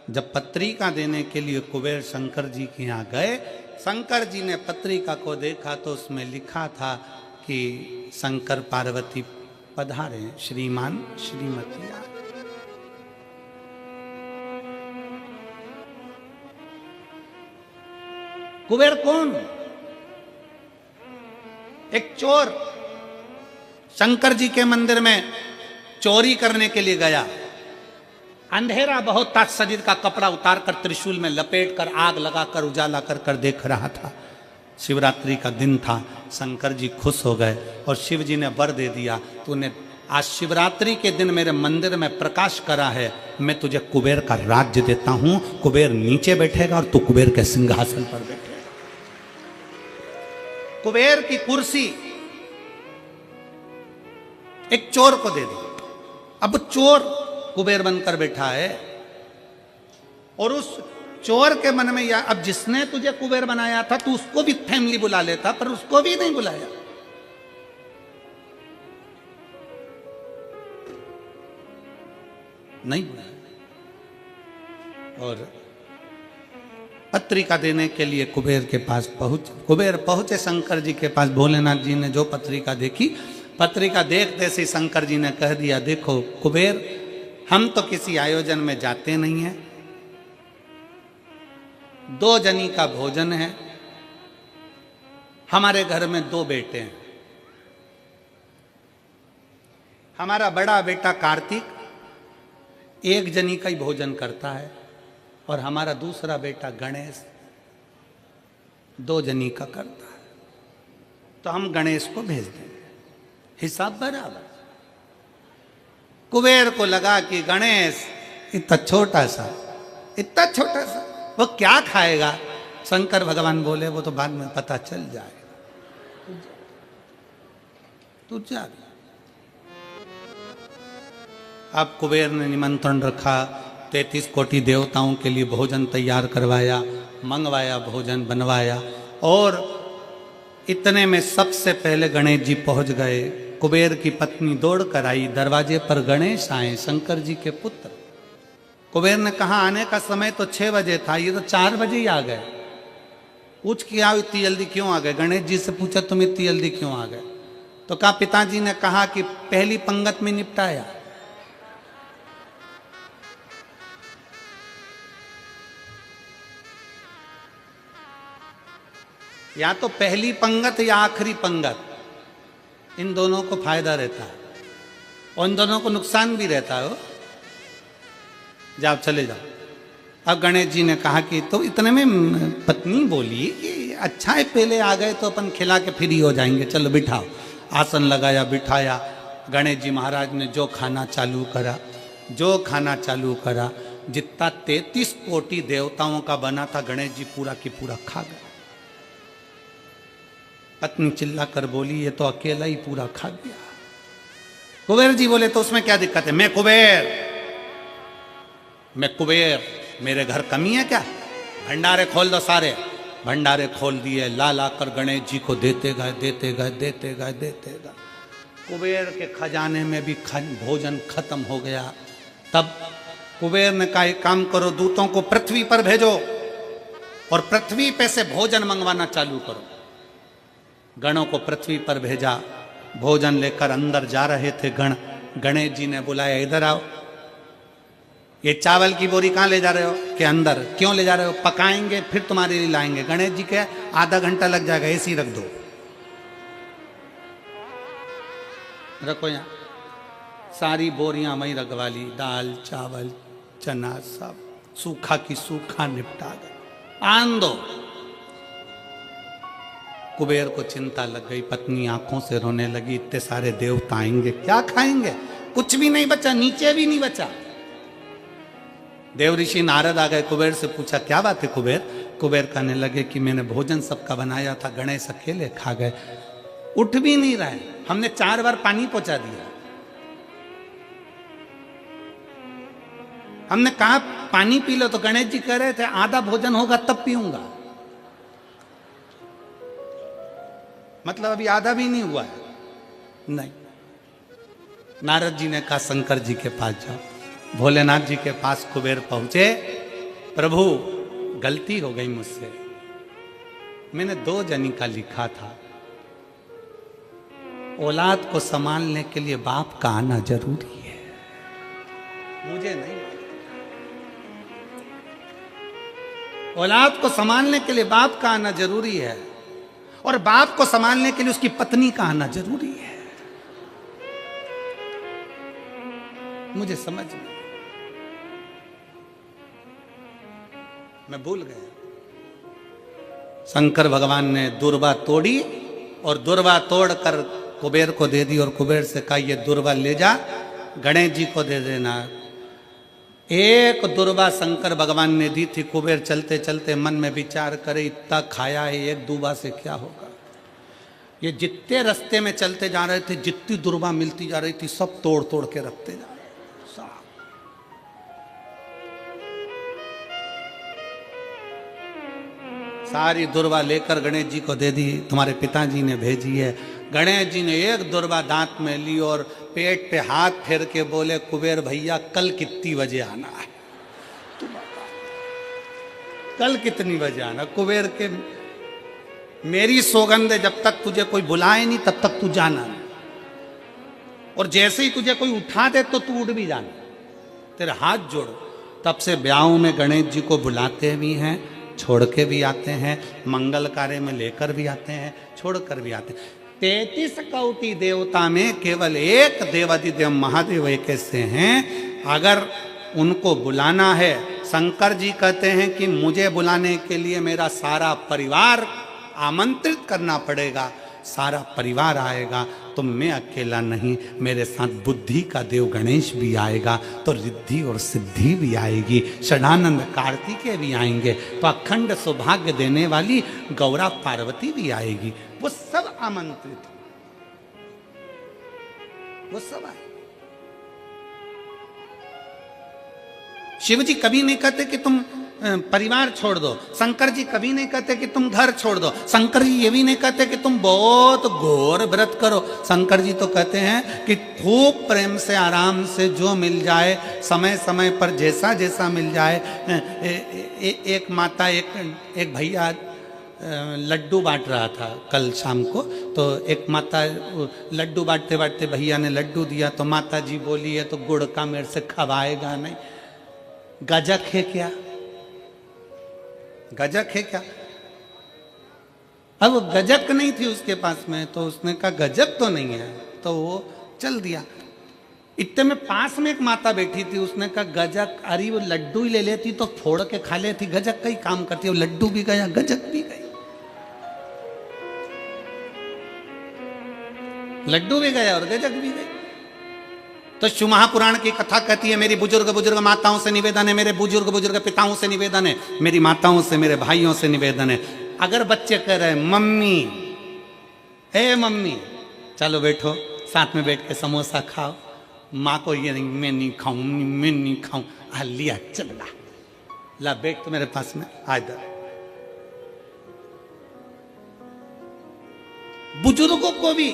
जब पत्रिका देने के लिए कुबेर शंकर जी के यहां गए, शंकर जी ने पत्रिका को देखा तो उसमें लिखा था कि शंकर पार्वती पधारे, श्रीमान श्रीमती आए। कुबेर कौन? एक चोर शंकर जी के मंदिर में चोरी करने के लिए गया। अंधेरा बहुत था, शरीर का कपड़ा उतार कर त्रिशूल में लपेट कर आग लगाकर उजाला कर देख रहा था। शिवरात्रि का दिन था, शंकर जी खुश हो गए और शिव जी ने वर दे दिया, तूने आज शिवरात्रि के दिन मेरे मंदिर में प्रकाश करा है, मैं तुझे कुबेर का राज्य देता हूं। कुबेर नीचे बैठेगा और तू कुबेर के सिंहासन पर बैठेगा। कुबेर की कुर्सी एक चोर को दे दी। अब चोर कुबेर बनकर बैठा है और उस चोर के मन में, या अब जिसने तुझे कुबेर बनाया था तू उसको भी फैमिली बुला लेता, पर उसको भी नहीं बुलाया। नहीं बुलाया। और पत्रिका देने के लिए कुबेर के पास कुबेर पहुंचे शंकर जी के पास। भोलेनाथ जी ने जो पत्रिका देखी, पत्रिका देखते से शंकर जी ने कह दिया, देखो कुबेर, हम तो किसी आयोजन में जाते नहीं हैं, 2 जनी का भोजन है, हमारे घर में 2 बेटे हैं। हमारा बड़ा बेटा कार्तिक 1 जनी का ही भोजन करता है और हमारा दूसरा बेटा गणेश 2 जनी का करता है, तो हम गणेश को भेज देंगे, हिसाब बराबर। कुबेर को लगा कि गणेश इतना छोटा सा वो क्या खाएगा। शंकर भगवान बोले, वो तो बाद में पता चल जाएगा, तू जा। अब कुबेर ने निमंत्रण रखा, 33 कोटि देवताओं के लिए भोजन तैयार करवाया, मंगवाया, भोजन बनवाया। और इतने में सबसे पहले गणेश जी पहुंच गए। कुबेर की पत्नी दौड़ कर आई, दरवाजे पर गणेश आए, शंकर जी के पुत्र। कुबेर ने कहा आने का समय तो 6 बजे था, ये तो 4 बजे ही आ गए। पूछ के आओ इतनी जल्दी क्यों आ गए। गणेश जी से पूछा तुम इतनी जल्दी क्यों आ गए, तो कहा पिताजी ने कहा कि पहली पंगत में निपटाया। या तो पहली पंगत या आखिरी पंगत, इन दोनों को फायदा रहता है और इन दोनों को नुकसान भी रहता है। जाओ चले जाओ। अब गणेश जी ने कहा कि तो इतने में पत्नी बोली कि अच्छा है पहले आ गए तो अपन खिला के फ्री हो जाएंगे, चलो बिठाओ। आसन लगाया, बिठाया। गणेश जी महाराज ने जो खाना चालू करा, जितना 33 कोटि देवताओं का बना था, गणेश जी पूरा की पूरा खा गए। पत्नी चिल्ला कर बोली, ये तो अकेला ही पूरा खा गया। कुबेर जी बोले, तो उसमें क्या दिक्कत है, मैं कुबेर, मेरे घर कमी है क्या? भंडारे खोल दो सारे। भंडारे खोल दिए, ला कर गणेश जी को देते गए। कुबेर के खजाने में भी भोजन खत्म हो गया। तब कुबेर ने कहा एक काम करो, दूतों को पृथ्वी पर भेजो और पृथ्वी पे से भोजन मंगवाना चालू करो। गणों को पृथ्वी पर भेजा, भोजन लेकर अंदर जा रहे थे गण। गणेश जी ने बुलाया, इधर आओ। ये चावल की बोरी कहाँ ले जा रहे हो? कि अंदर। क्यों ले जा रहे हो? पकाएंगे फिर तुम्हारे लिए लाएंगे। गणेश जी के आधा घंटा लग जाएगा, ऐसी रख दो। रखो यहाँ। सारी बोरियां वहीं रखवा ली, दाल चावल चना सब। सूखा की सूखा निपटा गए, आन दो। कुबेर को चिंता लग गई, पत्नी आंखों से रोने लगी, इतने सारे देवता आएंगे, क्या खाएंगे? कुछ भी नहीं बचा, नीचे भी नहीं बचा। देव ऋषि नारद आ गए, कुबेर से पूछा क्या बात है कुबेर? कुबेर कहने लगे कि मैंने भोजन सबका बनाया था, गणेश अकेले खा गए, उठ भी नहीं रहे, हमने 4 बार पानी पहुंचा दिया, हमने कहा पानी पी लो, तो गणेश जी कह रहे थे आधा भोजन होगा तब पीऊंगा, मतलब अभी आधा भी नहीं हुआ है। नहीं, नारद जी ने कहा शंकर जी के पास जाओ। भोलेनाथ जी के पास कुबेर पहुंचे, प्रभु गलती हो गई मुझसे, मैंने 2 जनी का लिखा था, औलाद को संभालने के लिए बाप का आना जरूरी है, मुझे नहीं, औलाद को संभालने के लिए बाप का आना जरूरी है, और बाप को संभालने के लिए उसकी पत्नी का आना जरूरी है, मुझे समझ में, मैं भूल गया। शंकर भगवान ने दुर्वा तोड़ी और दुर्वा तोड़कर कुबेर को दे दी और कुबेर से कहा ये दुर्वा ले जा, गणेश जी को दे देना। एक दुर्वा शंकर भगवान ने दी थी। कुबेर चलते चलते मन में विचार करे, इतना खाया है, एक दुर्वा से क्या होगा? ये जितने रास्ते में चलते जा रहे थे, जितनी दुर्वा मिलती जा रही थी, सब तोड़ तोड़ के रखते जा रहे। सारी दुर्वा लेकर गणेश जी को दे दी, तुम्हारे पिताजी ने भेजी है। गणेश जी ने एक दुर्वा दांत में ली और पेट पे हाथ फेर के बोले, कुबेर भैया कल कितनी बजे आना है? तू बता, कल कितनी बजे आना? कुबेर के, मेरी सौगंध है, जब तक तुझे कोई बुलाए नहीं तब तक तू जाना नहीं, और जैसे ही तुझे कोई उठा दे तो तू उठ भी जाना, तेरे हाथ जोड़ो। तब से ब्याहों में गणेश जी को बुलाते भी हैं, छोड़ के भी आते हैं, मंगल कार्य में लेकर भी आते हैं, छोड़ कर भी आते हैं। 33 कोटि देवता में केवल एक देवाधिदेव महादेव एक ऐसे हैं, अगर उनको बुलाना है, शंकर जी कहते हैं कि मुझे बुलाने के लिए मेरा सारा परिवार आमंत्रित करना पड़ेगा, सारा परिवार आएगा, तो मैं अकेला नहीं, मेरे साथ बुद्धि का देव गणेश भी आएगा, तो रिद्धि और सिद्धि भी आएगी, षडानंद कार्तिकेय भी आएंगे, तो अखंड सौभाग्य देने वाली गौरा पार्वती भी आएगी। वो सब आमंत्रित, वो सब आए। शिव जी कभी नहीं कहते कि तुम परिवार छोड़ दो, शंकर जी कभी नहीं कहते कि तुम घर छोड़ दो, शंकर जी ये भी नहीं कहते कि तुम बहुत घोर व्रत करो। शंकर जी तो कहते हैं कि खूब प्रेम से आराम से जो मिल जाए, समय समय पर जैसा जैसा मिल जाए। एक माता, एक भैया लड्डू बांट रहा था कल शाम को, तो एक माता लड्डू बांटते बांटते भैया ने लड्डू दिया, तो माता जी बोली है तो गुड़ का मेरे से खवाएगा नहीं, गजक है क्या? गजक है क्या? अब गजक नहीं थी उसके पास में, तो उसने कहा गजक तो नहीं है, तो वो चल दिया। इतने में पास में एक माता बैठी थी, उसने कहा गजक, अरे वो लड्डू ही ले लेती तो फोड़ के खा लेती, गजक का ही काम करती है, वो लड्डू भी गया गजक भी गई, लड्डू भी गया और गजक भी गई। तो शिव महापुराण की कथा कहती है, मेरी बुजुर्ग बुजुर्ग माताओं से निवेदन है, मेरे बुजुर्ग बुजुर्ग पिताओं से निवेदन है, मेरी माताओं से, मेरे भाइयों से निवेदन है, अगर बच्चे कह रहे हैं मम्मी, ए मम्मी चलो बैठो साथ में बैठ के समोसा खाओ, माँ को ये नहीं, मैं नहीं खाऊं, मैं नहीं खाऊं, लिया चल ला बैठ तो मेरे पास में आ इधर। बुजुर्गों को भी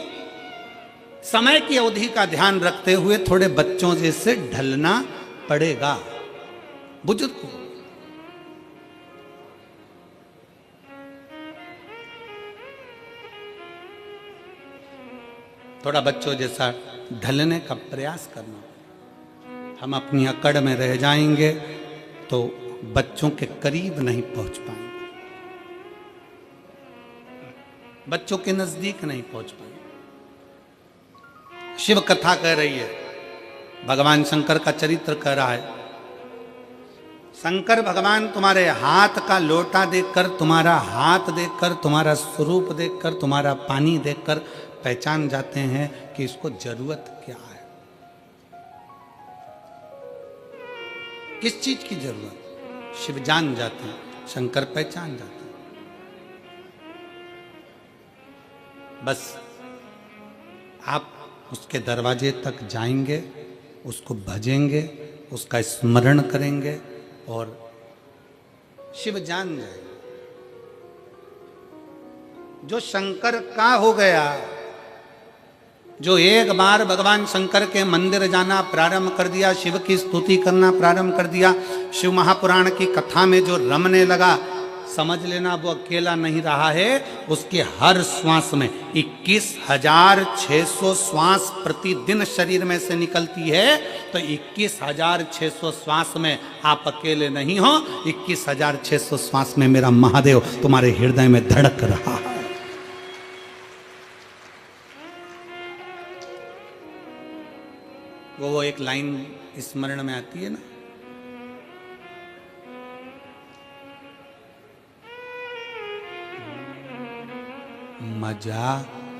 समय की अवधि का ध्यान रखते हुए थोड़े बच्चों जैसे ढलना पड़ेगा बुजुर्ग को। थोड़ा बच्चों जैसा ढलने का प्रयास करना। हम अपनी अकड़ में रह जाएंगे तो बच्चों के करीब नहीं पहुंच पाएंगे, बच्चों के नजदीक नहीं पहुंच पाएंगे। शिव कथा कह रही है, भगवान शंकर का चरित्र कह रहा है। शंकर भगवान तुम्हारे हाथ का लोटा देखकर, तुम्हारा हाथ देखकर, तुम्हारा स्वरूप देखकर, तुम्हारा पानी देखकर पहचान जाते हैं कि इसको जरूरत क्या है, किस चीज की जरूरत। शिव जान जाते हैं, शंकर पहचान जाते हैं। बस आप उसके दरवाजे तक जाएंगे, उसको भजेंगे, उसका स्मरण करेंगे और शिव जान जाएंगे। जो शंकर का हो गया, जो एक बार भगवान शंकर के मंदिर जाना प्रारंभ कर दिया, शिव की स्तुति करना प्रारंभ कर दिया, शिव महापुराण की कथा में जो रमने लगा, समझ लेना वो अकेला नहीं रहा है। उसके हर श्वास में 21,600 श्वास प्रतिदिन शरीर में से निकलती है। तो 21,600 श्वास में आप अकेले नहीं हो, 21,600 श्वास में मेरा महादेव तुम्हारे हृदय में धड़क रहा है। वो एक लाइन स्मरण में आती है ना, मजा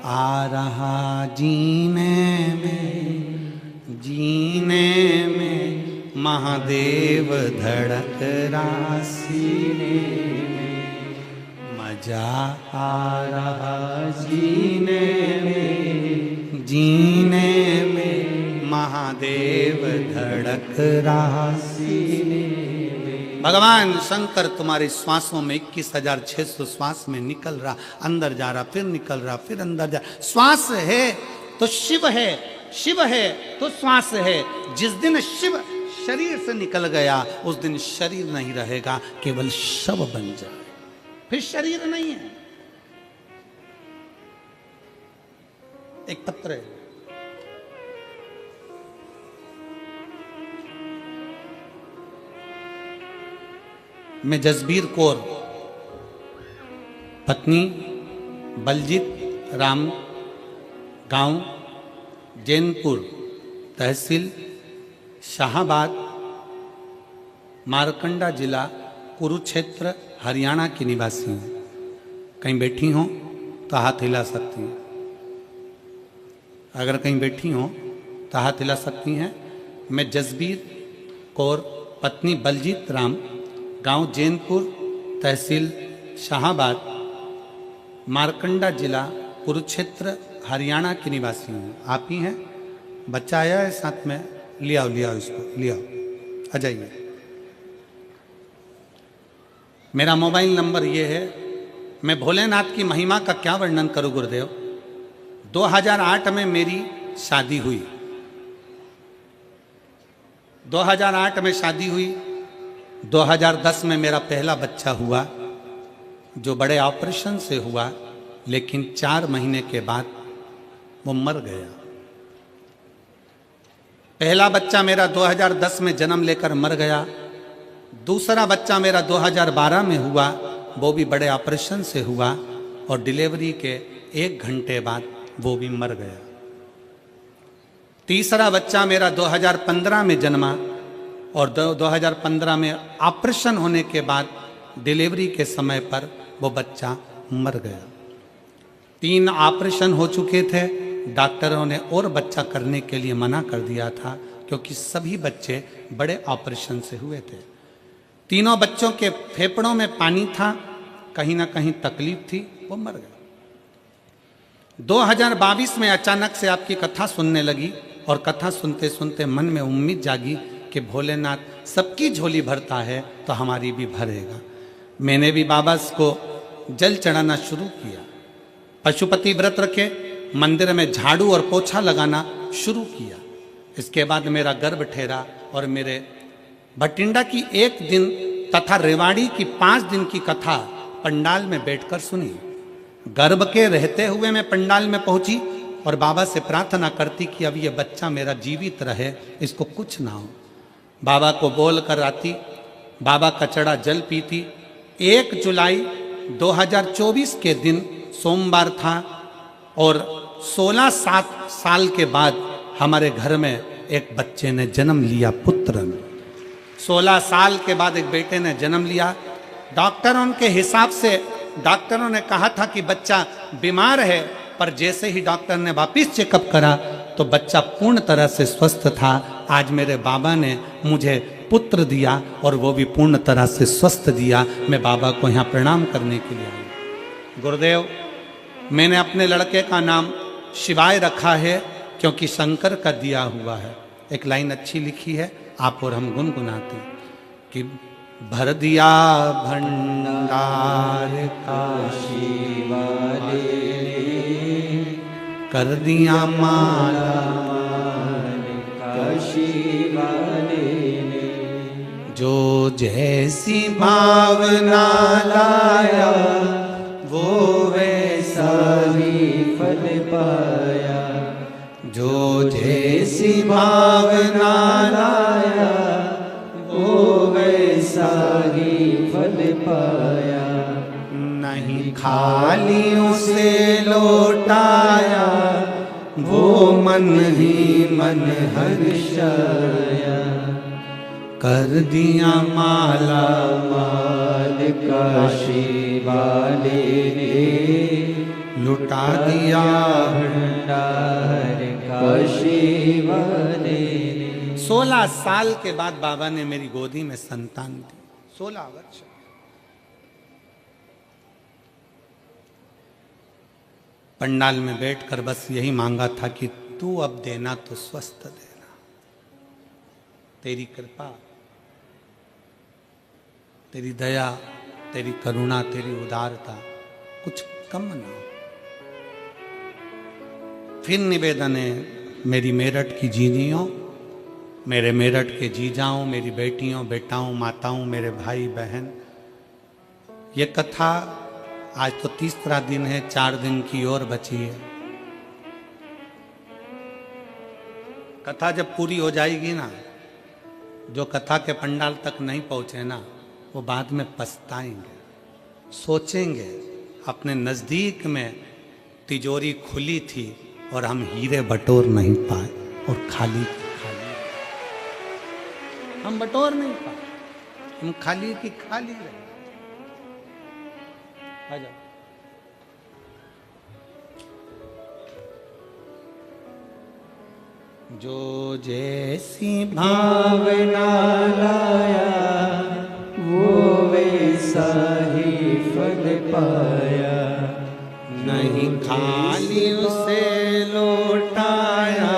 आ रहा जीने में, जीने में महादेव धड़क रहा सीने में, मजा आ रहा जीने में, जीने में महादेव धड़क रहा सीने में। भगवान शंकर तुम्हारे श्वासों में 21,600 श्वास में निकल रहा, अंदर जा रहा, फिर निकल रहा, फिर अंदर जा। श्वास है तो शिव है, शिव है तो श्वास है। जिस दिन शिव शरीर से निकल गया, उस दिन शरीर नहीं रहेगा, केवल शव बन जाए, फिर शरीर नहीं है। एक पत्र है, मैं जसबीर कौर, पत्नी बलजीत राम, गांव जैनपुर, तहसील शाहाबाद, मारकंडा जिला कुरुक्षेत्र, हरियाणा की निवासी हूँ। कहीं बैठी हो तो हाथ हिला सकती हैं, अगर कहीं बैठी हो तो हाथ हिला सकती हैं। मैं जसबीर कौर, पत्नी बलजीत राम, गांव जैनपुर, तहसील शाहाबाद, मारकंडा जिला कुरुक्षेत्र, हरियाणा की निवासी हूँ। आप ही हैं? बच्चा आया है साथ में, ले आओ इसको, ले आओ, आ जाइए। मेरा मोबाइल नंबर ये है। मैं भोलेनाथ की महिमा का क्या वर्णन करूँ गुरुदेव। 2008 में मेरी शादी हुई, 2008 में शादी हुई। 2010 में मेरा पहला बच्चा हुआ, जो बड़े ऑपरेशन से हुआ, लेकिन 4 महीने के बाद वो मर गया। पहला बच्चा मेरा 2010 में जन्म लेकर मर गया। दूसरा बच्चा मेरा 2012 में हुआ, वो भी बड़े ऑपरेशन से हुआ और डिलीवरी के 1 घंटे बाद वो भी मर गया। तीसरा बच्चा मेरा 2015 में जन्मा और 2015 में ऑपरेशन होने के बाद डिलीवरी के समय पर वो बच्चा मर गया। 3 ऑपरेशन हो चुके थे, डॉक्टरों ने और बच्चा करने के लिए मना कर दिया था, क्योंकि सभी बच्चे बड़े ऑपरेशन से हुए थे। तीनों बच्चों के फेफड़ों में पानी था, कहीं ना कहीं तकलीफ थी, वो मर गए। 2022 में अचानक से आपकी कथा सुनने लगी और कथा सुनते सुनते मन में उम्मीद जागी कि भोलेनाथ सबकी झोली भरता है तो हमारी भी भरेगा। मैंने भी बाबा को जल चढ़ाना शुरू किया, पशुपति व्रत रखे, मंदिर में झाड़ू और पोछा लगाना शुरू किया। इसके बाद मेरा गर्भ ठहरा और मेरे भटिंडा की 1 दिन तथा रेवाड़ी की 5 दिन की कथा पंडाल में बैठकर सुनी। गर्भ के रहते हुए मैं पंडाल में पहुंची और बाबा से प्रार्थना करती कि अब ये बच्चा मेरा जीवित रहे, इसको कुछ ना हो। बाबा को बोल कर आती, बाबा का चढ़ा जल पीती। 1 जुलाई 2024 के दिन सोमवार था और 16 साल के बाद हमारे घर में एक बच्चे ने जन्म लिया, पुत्र ने। 16 साल के बाद एक बेटे ने जन्म लिया। डॉक्टरों के हिसाब से डॉक्टरों ने कहा था कि बच्चा बीमार है, पर जैसे ही डॉक्टर ने वापिस चेकअप करा तो बच्चा पूर्ण तरह से स्वस्थ था। आज मेरे बाबा ने मुझे पुत्र दिया और वो भी पूर्ण तरह से स्वस्थ दिया। मैं बाबा को यहाँ प्रणाम करने के लिए आया। गुरुदेव, मैंने अपने लड़के का नाम शिवाय रखा है क्योंकि शंकर का दिया हुआ है। एक लाइन अच्छी लिखी है, आप और हम गुनगुनाते हैं कि भर दिया भंडार काशी वाले ने, कर दिया माला काशी वाले ने, जो जैसी भावना लाया वो वैसा ही फल पाया, जो जैसी भावना लाया वो वैसा ही फल पाया, नहीं खाली उसे लौटाया वो मन ही मन हर्षाया, कर दिया माला माल काशी वाले ने, लुटा दिया भंडार काशी वाले ने। 16 साल के बाद बाबा ने मेरी गोदी में संतान दी। 16 वर्ष। पंडाल में बैठकर बस यही मांगा था कि तू अब देना तो स्वस्थ देना, तेरी कृपा, तेरी दया, तेरी करुणा, तेरी उदारता कुछ कम ना हो। फिर निवेदन है मेरी मेरठ की जीजियों, मेरे मेरठ के जीजाओं, मेरी बेटियों, बेटाओं, माताओं, मेरे भाई बहन, ये कथा आज तो 30वां दिन है, 4 दिन की और बची है। कथा जब पूरी हो जाएगी ना, जो कथा के पंडाल तक नहीं पहुंचे ना, वो बाद में पछताएंगे, सोचेंगे अपने नजदीक में तिजोरी खुली थी और हम हीरे बटोर नहीं पाए और खाली खाली हम बटोर नहीं पाए, हम खाली की खाली रहे। आ जाओ। जो जैसी भावना लाया वो वैसा ही फल पाया, नहीं खाली उसे लौटाया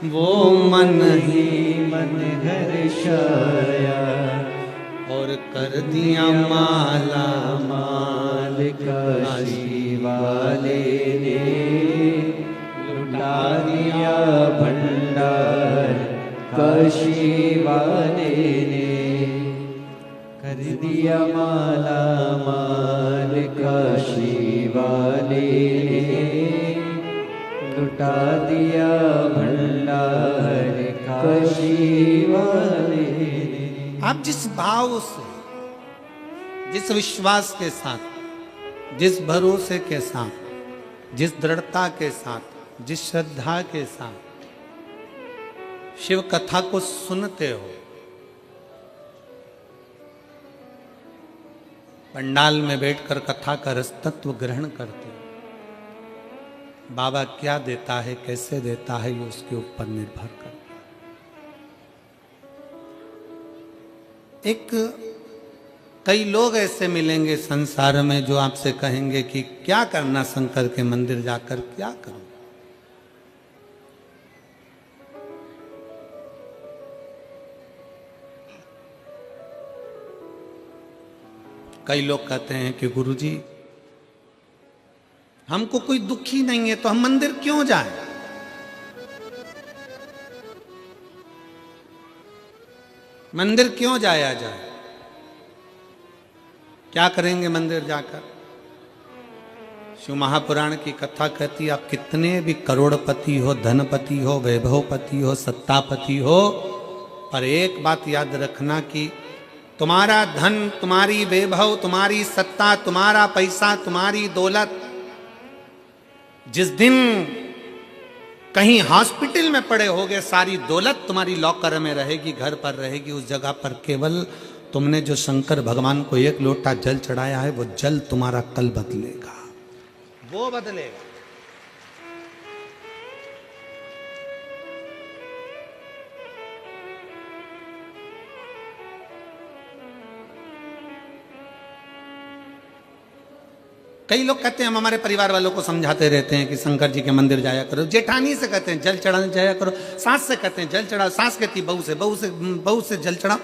वो मन ही मन हर्षाया, और कर दिया माला माल काशी वाले ने, लुटा दिया भंडार काशी वाले ने, कर दिया माला माल काशी वाले ने, लुटा दिया भंडार काशी वाले ने। आप जिस भाव से, जिस विश्वास के साथ, जिस भरोसे के साथ, जिस दृढ़ता के साथ, जिस श्रद्धा के साथ शिव कथा को सुनते हो, पंडाल में बैठकर कथा का रस तत्व ग्रहण करते हो, बाबा क्या देता है, कैसे देता है, ये उसके ऊपर निर्भर करता है। कई लोग ऐसे मिलेंगे संसार में जो आपसे कहेंगे कि क्या करना शंकर के मंदिर जाकर, क्या करूं। कई लोग कहते हैं कि गुरुजी हमको कोई दुख ही नहीं है तो हम मंदिर क्यों जाएं? मंदिर क्यों जाया जाए? क्या करेंगे मंदिर जाकर? शिव महापुराण की कथा कहती है, आप कितने भी करोड़पति हो, धनपति हो, वैभवपति हो, सत्तापति हो, पर एक बात याद रखना कि तुम्हारा धन, तुम्हारी वैभव, तुम्हारी सत्ता, तुम्हारा पैसा, तुम्हारी दौलत जिस दिन कहीं हॉस्पिटल में पड़े होगे, सारी दौलत तुम्हारी लॉकर में रहेगी, घर पर रहेगी, उस जगह पर केवल तुमने जो शंकर भगवान को एक लोटा जल चढ़ाया है, वो जल तुम्हारा कल बदलेगा, वो बदलेगा। कई लोग कहते हैं, हम हमारे परिवार वालों को समझाते रहते हैं कि शंकर जी के मंदिर जाया करो। जेठानी से कहते हैं जल चढ़ाने जाया करो, सास से कहते हैं जल चढ़ाओ, सास कहती है बहू से जल चढ़ाओ,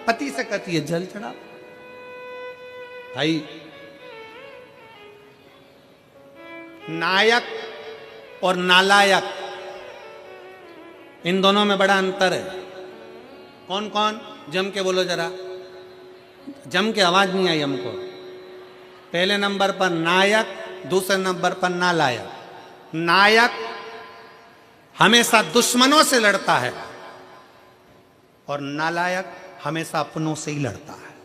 पति से कहती है जल चढ़ाओ। भाई, नायक और नालायक, इन दोनों में बड़ा अंतर है। कौन कौन? जम के बोलो जरा, जम के आवाज नहीं आई हमको। पहले नंबर पर नायक, दूसरे नंबर पर नालायक। नायक हमेशा दुश्मनों से लड़ता है और नालायक हमेशा अपनों से ही लड़ता है।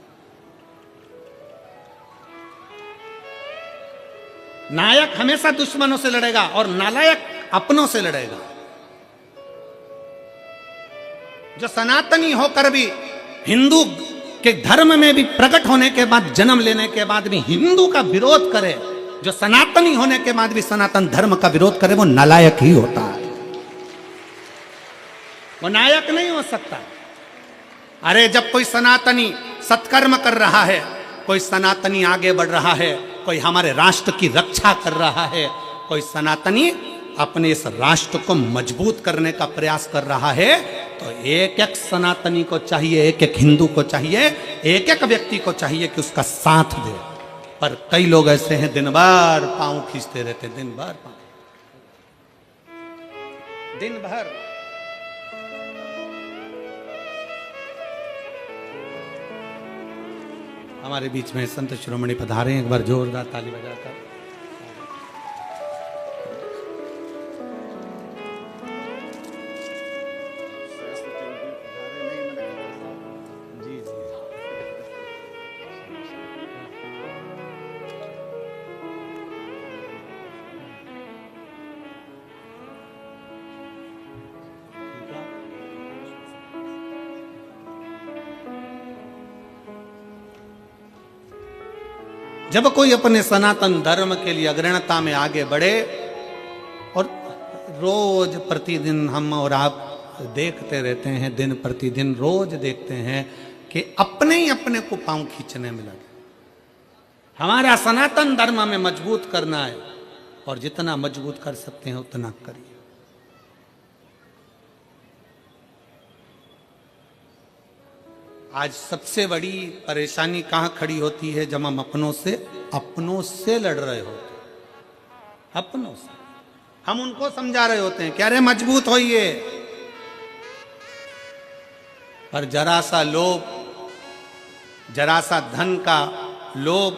नायक हमेशा दुश्मनों से लड़ेगा और नालायक अपनों से लड़ेगा। जो सनातनी होकर भी, हिंदू के धर्म में भी प्रकट होने के बाद, जन्म लेने के बाद भी हिंदू का विरोध करे, जो सनातनी होने के बाद भी सनातन धर्म का विरोध करे, वो नालायक ही होता है, वो नायक नहीं हो सकता। अरे जब कोई सनातनी सत्कर्म कर रहा है, कोई सनातनी आगे बढ़ रहा है, कोई हमारे राष्ट्र की रक्षा कर रहा है, कोई सनातनी अपने इस राष्ट्र को मजबूत करने का प्रयास कर रहा है, तो एक एक सनातनी को चाहिए, एक एक हिंदू को चाहिए, एक एक व्यक्ति को चाहिए कि उसका साथ दे। पर कई लोग ऐसे हैं, दिन भर पांव खींचते रहते, दिन भर पांव, दिन भर। हमारे बीच में संत शिरोमणि पधारे, एक बार जोरदार ताली बजाकर। जब कोई अपने सनातन धर्म के लिए अग्रणता में आगे बढ़े, और रोज प्रतिदिन हम और आप देखते रहते हैं, दिन प्रतिदिन रोज देखते हैं कि अपने ही अपने को पांव खींचने में लगे। हमारा सनातन धर्म में मजबूत करना है, और जितना मजबूत कर सकते हैं उतना करिए। आज सबसे बड़ी परेशानी कहाँ खड़ी होती है? जब हम अपनों से लड़ रहे होते, अपनों से हम उनको समझा रहे होते हैं कि अरे मजबूत होइए, पर जरा सा लोभ, जरा सा धन का लोभ,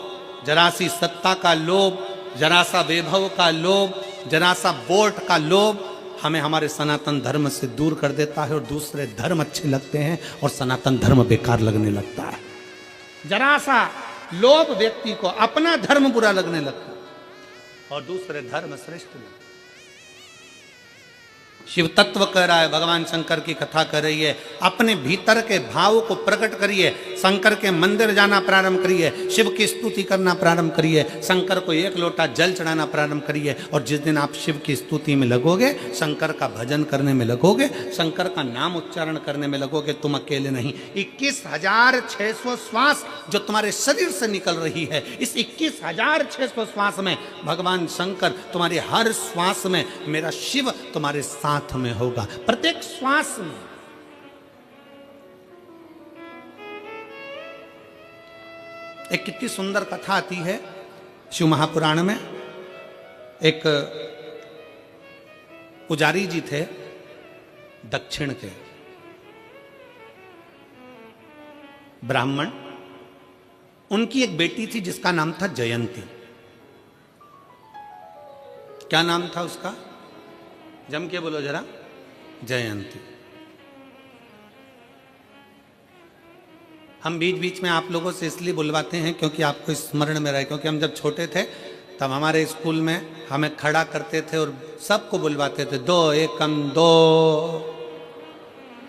जरा सी सत्ता का लोभ, जरा सा वैभव का लोभ, जरा सा वोट का लोभ हमें हमारे सनातन धर्म से दूर कर देता है, और दूसरे धर्म अच्छे लगते हैं और सनातन धर्म बेकार लगने लगता है। जरा सा लोभ व्यक्ति को अपना धर्म बुरा लगने लगता है और दूसरे धर्म श्रेष्ठ लगते। शिव तत्व कह रहा है, भगवान शंकर की कथा कर रही है, अपने भीतर के भाव को प्रकट करिए, शंकर के मंदिर जाना प्रारंभ करिए, शिव की स्तुति करना प्रारंभ करिए, शंकर को एक लोटा जल चढ़ाना प्रारंभ करिए। और जिस दिन आप शिव की स्तुति में लगोगे, शंकर का भजन करने में लगोगे, शंकर का नाम उच्चारण करने में लगोगे, तुम अकेले नहीं, 21,600 श्वास जो तुम्हारे शरीर से निकल रही है, इस 21,600 श्वास में भगवान शंकर तुम्हारे हर श्वास में, मेरा शिव तुम्हारे साथ में होगा, प्रत्येक श्वास में। एक कितनी सुंदर कथा आती है शिव महापुराण में। एक पुजारी जी थे दक्षिण के, ब्राह्मण, उनकी एक बेटी थी जिसका नाम था जयंती। क्या नाम था उसका? जम के बोलो जरा, जयंती। हम बीच बीच में आप लोगों से इसलिए बुलवाते हैं क्योंकि आपको स्मरण में रहे, क्योंकि हम जब छोटे थे तब हमारे स्कूल में हमें खड़ा करते थे और सबको बुलवाते थे, 2 एकम 2।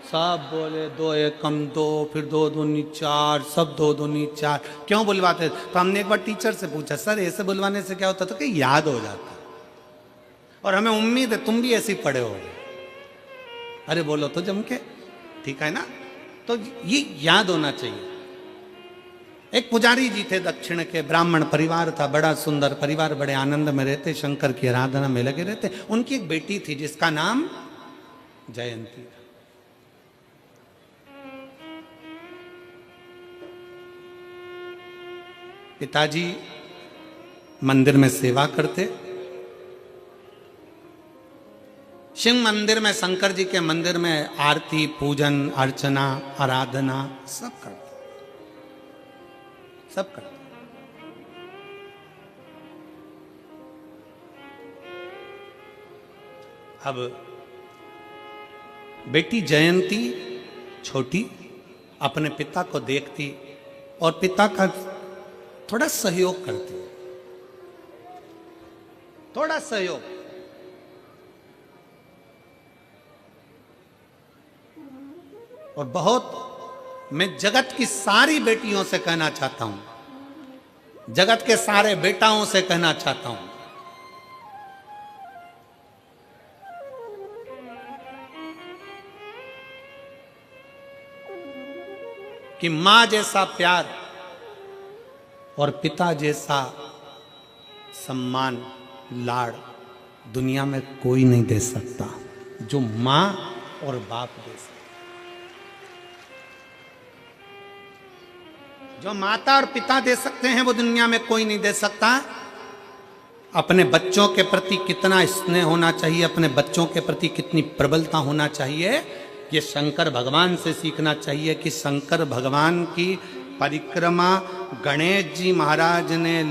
सब बोले 2 एकम 2, फिर 2 दूनी 4, सब 2 दूनी 4। क्यों बुलवाते थे? तो हमने एक बार टीचर से पूछा, सर ऐसे बुलवाने से क्या होता? तो कि याद हो जाता, और हमें उम्मीद है तुम भी ऐसे ही पढ़े हो। अरे बोलो तो जम के, ठीक है ना? तो ये याद होना चाहिए। एक पुजारी जी थे, दक्षिण के, ब्राह्मण परिवार था, बड़ा सुंदर परिवार, बड़े आनंद में रहते, शंकर की आराधना में लगे रहते। उनकी एक बेटी थी जिसका नाम जयंती था। पिताजी मंदिर में सेवा करते, शिव मंदिर में, शंकर जी के मंदिर में आरती, पूजन, अर्चना, आराधना सब करते, सब करते। अब बेटी जयंती छोटी अपने पिता को देखती और पिता का थोड़ा सहयोग करती, थोड़ा सहयोग। और बहुत, मैं जगत की सारी बेटियों से कहना चाहता हूं, जगत के सारे बेटाओं से कहना चाहता हूं, कि मां जैसा प्यार और पिता जैसा सम्मान, लाड़ दुनिया में कोई नहीं दे सकता जो मां और बाप दे सकता। जो माता और पिता दे सकते हैं वो दुनिया में कोई नहीं दे सकता। अपने बच्चों के प्रति कितना स्नेह होना चाहिए, अपने बच्चों के प्रति कितनी प्रबलता होना चाहिए, ये शंकर भगवान से सीखना चाहिए। कि शंकर भगवान की परिक्रमा गणेश जी महाराज ने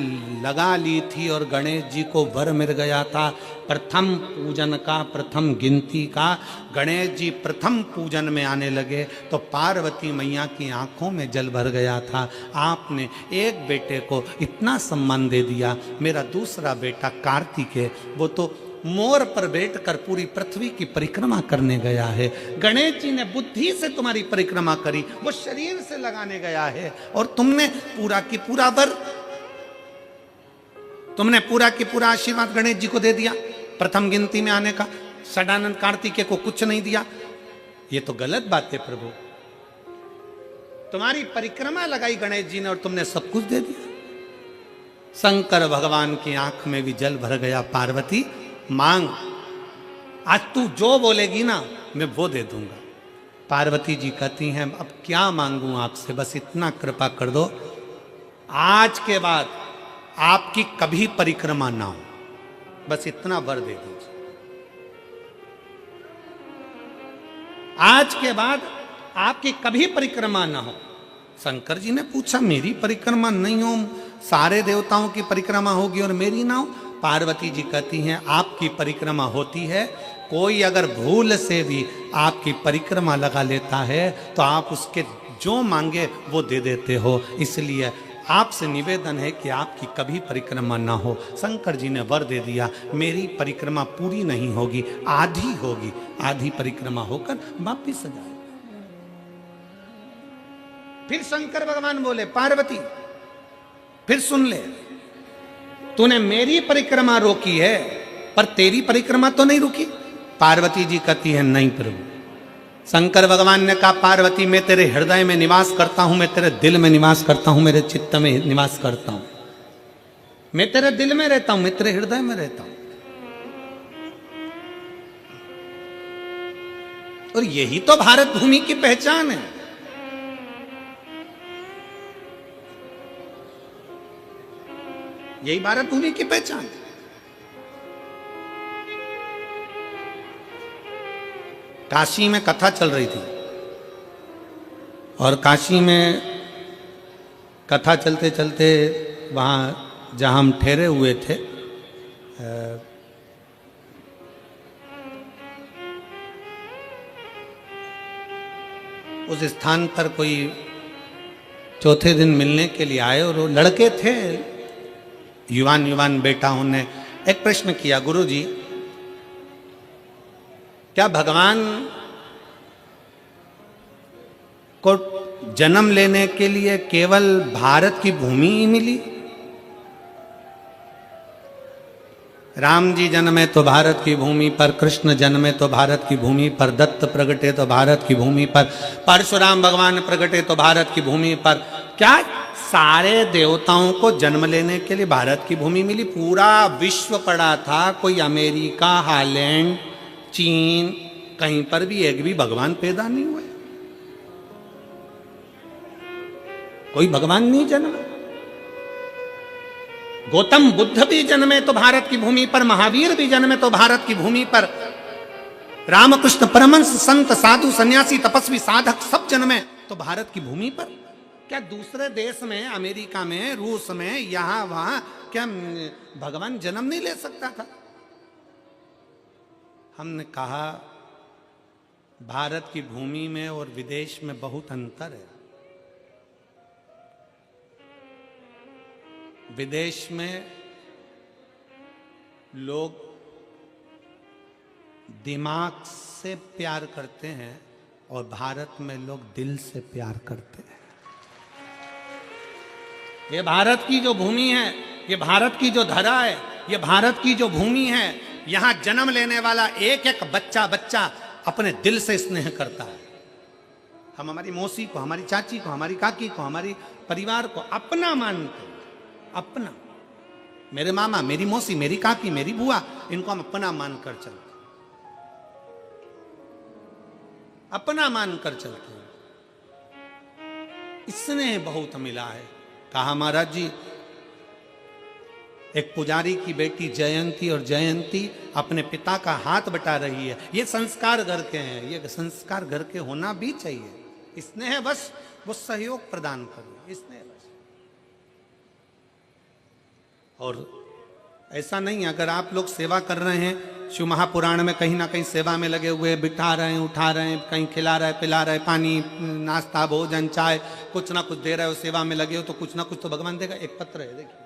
लगा ली थी और गणेश जी को वर मिल गया था प्रथम पूजन का, प्रथम गिनती का। गणेश जी प्रथम पूजन में आने लगे तो पार्वती मैया की आंखों में जल भर गया था। आपने एक बेटे को इतना सम्मान दे दिया। मेरा दूसरा बेटा कार्तिकेय, वो तो मोर पर बैठकर पूरी पृथ्वी की परिक्रमा करने गया है। गणेश जी ने बुद्धि से तुम्हारी परिक्रमा करी, वो शरीर से लगाने गया है, और तुमने पूरा की पूरा वर, तुमने पूरा की पूरा आशीर्वाद गणेश जी को दे दिया प्रथम गिनती में आने का। षडानंद कार्तिकेय को कुछ नहीं दिया। ये तो गलत बात है प्रभु। तुम्हारी परिक्रमा लगाई गणेश जी ने और तुमने सब कुछ दे दिया। शंकर भगवान की आंख में भी जल भर गया। पार्वती मांग, आज तू जो बोलेगी ना मैं वो दे दूंगा। पार्वती जी कहती हैं अब क्या मांगूं आपसे, बस इतना कृपा कर दो, आज के बाद आपकी कभी परिक्रमा ना हो, बस इतना वर दे दीजिए। आज के बाद आपकी कभी परिक्रमा ना हो। शंकर जी ने पूछा मेरी परिक्रमा नहीं हो, सारे देवताओं की परिक्रमा होगी और मेरी ना हो? पार्वती जी कहती हैं आपकी परिक्रमा होती है, कोई अगर भूल से भी आपकी परिक्रमा लगा लेता है तो आप उसके जो मांगे वो दे देते हो, इसलिए आपसे निवेदन है कि आपकी कभी परिक्रमा ना हो। शंकर जी ने वर दे दिया, मेरी परिक्रमा पूरी नहीं होगी, आधी होगी, आधी परिक्रमा होकर वापिस आ जाए। फिर शंकर भगवान बोले पार्वती फिर सुन ले, तूने मेरी परिक्रमा रोकी है पर तेरी परिक्रमा तो नहीं रुकी। पार्वती जी कहती है नहीं प्रभु। शंकर भगवान ने कहा पार्वती मैं तेरे हृदय में निवास करता हूं, मैं तेरे दिल में निवास करता हूं, मेरे चित्त में निवास करता हूं, मैं तेरे दिल में रहता हूं, मैं तेरे हृदय में रहता हूं। और यही तो भारत भूमि की पहचान है। यही भारत भूमि की पहचान है। काशी में कथा चल रही थी और काशी में कथा चलते चलते वहाँ जहाँ हम ठहरे हुए थे उस स्थान पर कोई चौथे दिन मिलने के लिए आए और वो लड़के थे युवान युवान बेटाओं ने एक प्रश्न किया, गुरु जी क्या भगवान को जन्म लेने के लिए केवल भारत की भूमि ही मिली? राम जी जन्मे तो भारत की भूमि पर, कृष्ण जन्मे तो भारत की भूमि पर, दत्त प्रगटे तो भारत की भूमि पर, परशुराम भगवान प्रगटे तो भारत की भूमि पर। क्या सारे देवताओं को जन्म लेने के लिए भारत की भूमि मिली? पूरा विश्व पड़ा था, कोई अमेरिका, हालैंड, चीन, कहीं पर भी एक भी भगवान पैदा नहीं हुए, कोई भगवान नहीं जन्मा। गौतम बुद्ध भी जन्मे तो भारत की भूमि पर, महावीर भी जन्मे तो भारत की भूमि पर, रामकृष्ण परमहंस, संत, साधु, सन्यासी, तपस्वी, साधक सब जन्मे तो भारत की भूमि पर। क्या दूसरे देश में, अमेरिका में, रूस में, यहां वहां क्या भगवान जन्म नहीं ले सकता था? हमने कहा भारत की भूमि में और विदेश में बहुत अंतर है। विदेश में लोग दिमाग से प्यार करते हैं और भारत में लोग दिल से प्यार करते हैं। ये भारत की जो भूमि है, ये भारत की जो धरा है, ये भारत की जो भूमि है, यहां जन्म लेने वाला एक एक बच्चा बच्चा अपने दिल से स्नेह करता है। हम हमारी मौसी को, हमारी चाची को, हमारी काकी को, हमारी परिवार को अपना मानते हैं, अपना। मेरे मामा, मेरी मौसी, मेरी काकी, मेरी बुआ, इनको हम अपना मानकर चलते, अपना मानकर चलते हैं। इसने बहुत मिला है। कहा महाराज जी, एक पुजारी की बेटी जयंती, और जयंती अपने पिता का हाथ बटा रही है। ये संस्कार घर के हैं, ये संस्कार घर के होना भी चाहिए। इसने बस वो सहयोग प्रदान करो, इसने बस। और ऐसा नहीं, अगर आप लोग सेवा कर रहे हैं, शिव महापुराण में कहीं ना कहीं सेवा में लगे हुए, बिठा रहे हैं, उठा रहे हैं, कहीं खिला रहे, पिला रहे, पानी, नाश्ता, भोजन, चाय, कुछ ना कुछ दे रहे हो, सेवा में लगे हो, तो कुछ ना कुछ तो भगवान देगा। एक पत्र है, देखिए,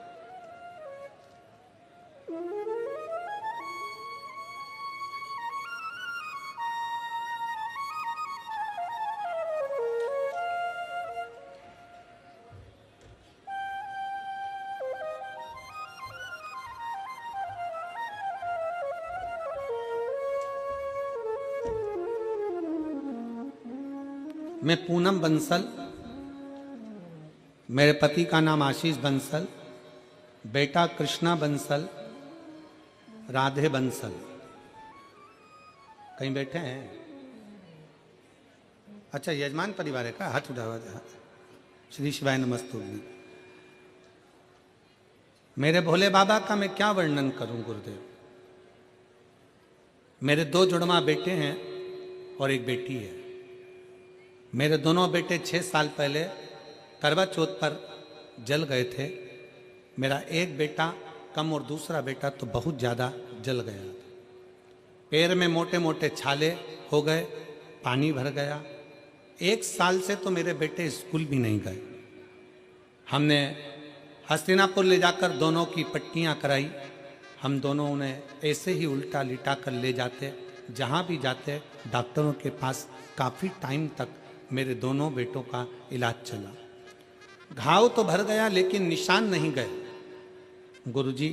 मैं पूनम बंसल, मेरे पति का नाम आशीष बंसल, बेटा कृष्णा बंसल, राधे बंसल। कहीं बैठे हैं? अच्छा, यजमान परिवार है का? हाथ उठावा। श्री शिवाय नमस्तुभ्यं। मेरे भोले बाबा का मैं क्या वर्णन करूं गुरुदेव। मेरे 2 जुड़वा बेटे हैं और एक बेटी है। मेरे दोनों बेटे 6 साल पहले करवा चौथ पर जल गए थे। मेरा एक बेटा कम और दूसरा बेटा तो बहुत ज़्यादा जल गया। पैर में मोटे मोटे छाले हो गए, पानी भर गया। 1 साल से तो मेरे बेटे स्कूल भी नहीं गए। हमने हस्तिनापुर ले जाकर दोनों की पट्टियाँ कराई। हम दोनों उन्हें ऐसे ही उल्टा लिटा कर ले जाते, जहाँ भी जाते डॉक्टरों के पास काफ़ी टाइम तक मेरे दोनों बेटों का इलाज चला। घाव तो भर गया लेकिन निशान नहीं गए। गुरुजी,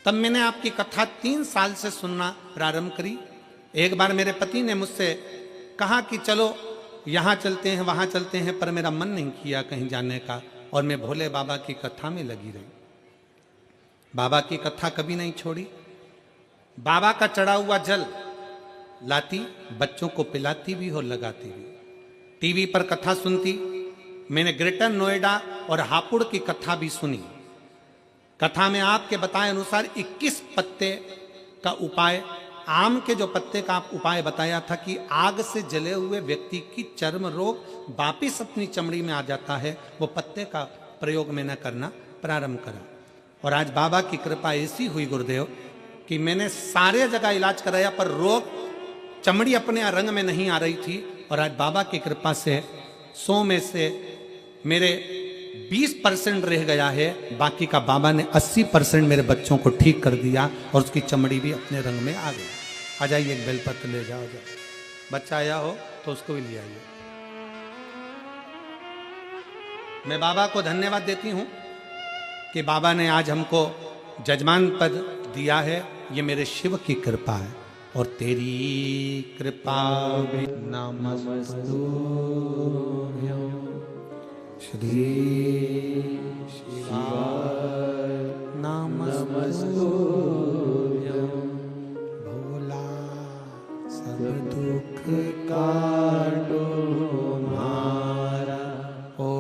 तब मैंने आपकी कथा 3 साल से सुनना प्रारंभ करी। एक बार मेरे पति ने मुझसे कहा कि चलो यहाँ चलते हैं, वहाँ चलते हैं, पर मेरा मन नहीं किया कहीं जाने का, और मैं भोले बाबा की कथा में लगी रही। बाबा की कथा कभी नहीं छोड़ी। बाबा का चढ़ा हुआ जल लाती, बच्चों को पिलाती भी और लगाती भी। टीवी पर कथा सुनती। मैंने ग्रेटर नोएडा और हापुड़ की कथा भी सुनी। कथा में आपके बताए अनुसार 21 पत्ते का उपाय, आम के जो पत्ते का आप उपाय बताया था कि आग से जले हुए व्यक्ति की चर्म रोग वापिस अपनी चमड़ी में आ जाता है, वो पत्ते का प्रयोग मैंने करना प्रारंभ करा। और आज बाबा की कृपा ऐसी हुई गुरुदेव कि मैंने सारे जगह इलाज कराया, पर रोग, चमड़ी अपने रंग में नहीं आ रही थी। और आज बाबा की कृपा से 100 में से मेरे 20% रह गया है, बाकी का बाबा ने 80% मेरे बच्चों को ठीक कर दिया और उसकी चमड़ी भी अपने रंग में आ गई। आ जाइए, एक बेलपत्र ले जाओ, बच्चा आया हो तो उसको भी ले आइए। मैं बाबा को धन्यवाद देती हूं कि बाबा ने आज हमको जजमान पद दिया है। ये मेरे शिव की कृपा है और तेरी कृपा नमस्तु श्री शिवाय नमस्तु भोला सब दुख काटो मारा, ओ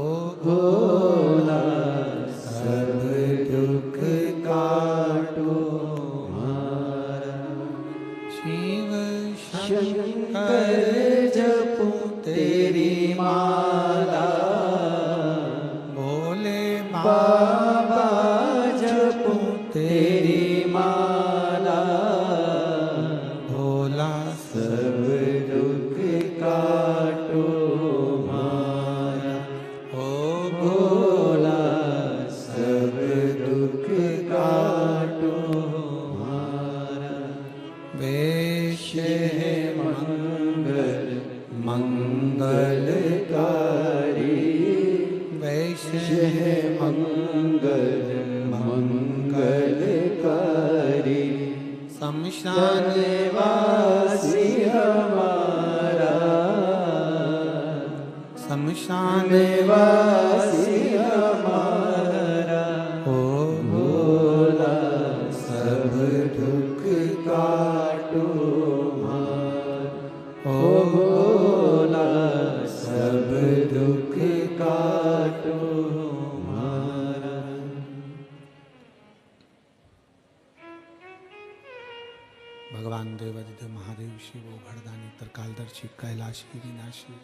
भोला सब दुख काटो मारा। शिव शंकर जपो तेरी माला, भोले बाबा जपो तेरी माला, भोला सब दुख काटो मारा, ओ भोला सब दुख काटो मारा। वेश है मंगल मंगलकारी, वेश है मंगल मंगलकारी। शमशान वासी हमारा, शमशान वासी हमारा, ओ भोला सब दुख काटो मारा, ओ भोला सब दुख काटो मारा। भगवान देवादिदेव महादेव शिव ओघड़दानी त्रिकालदर्शी कैलाशी विनाशी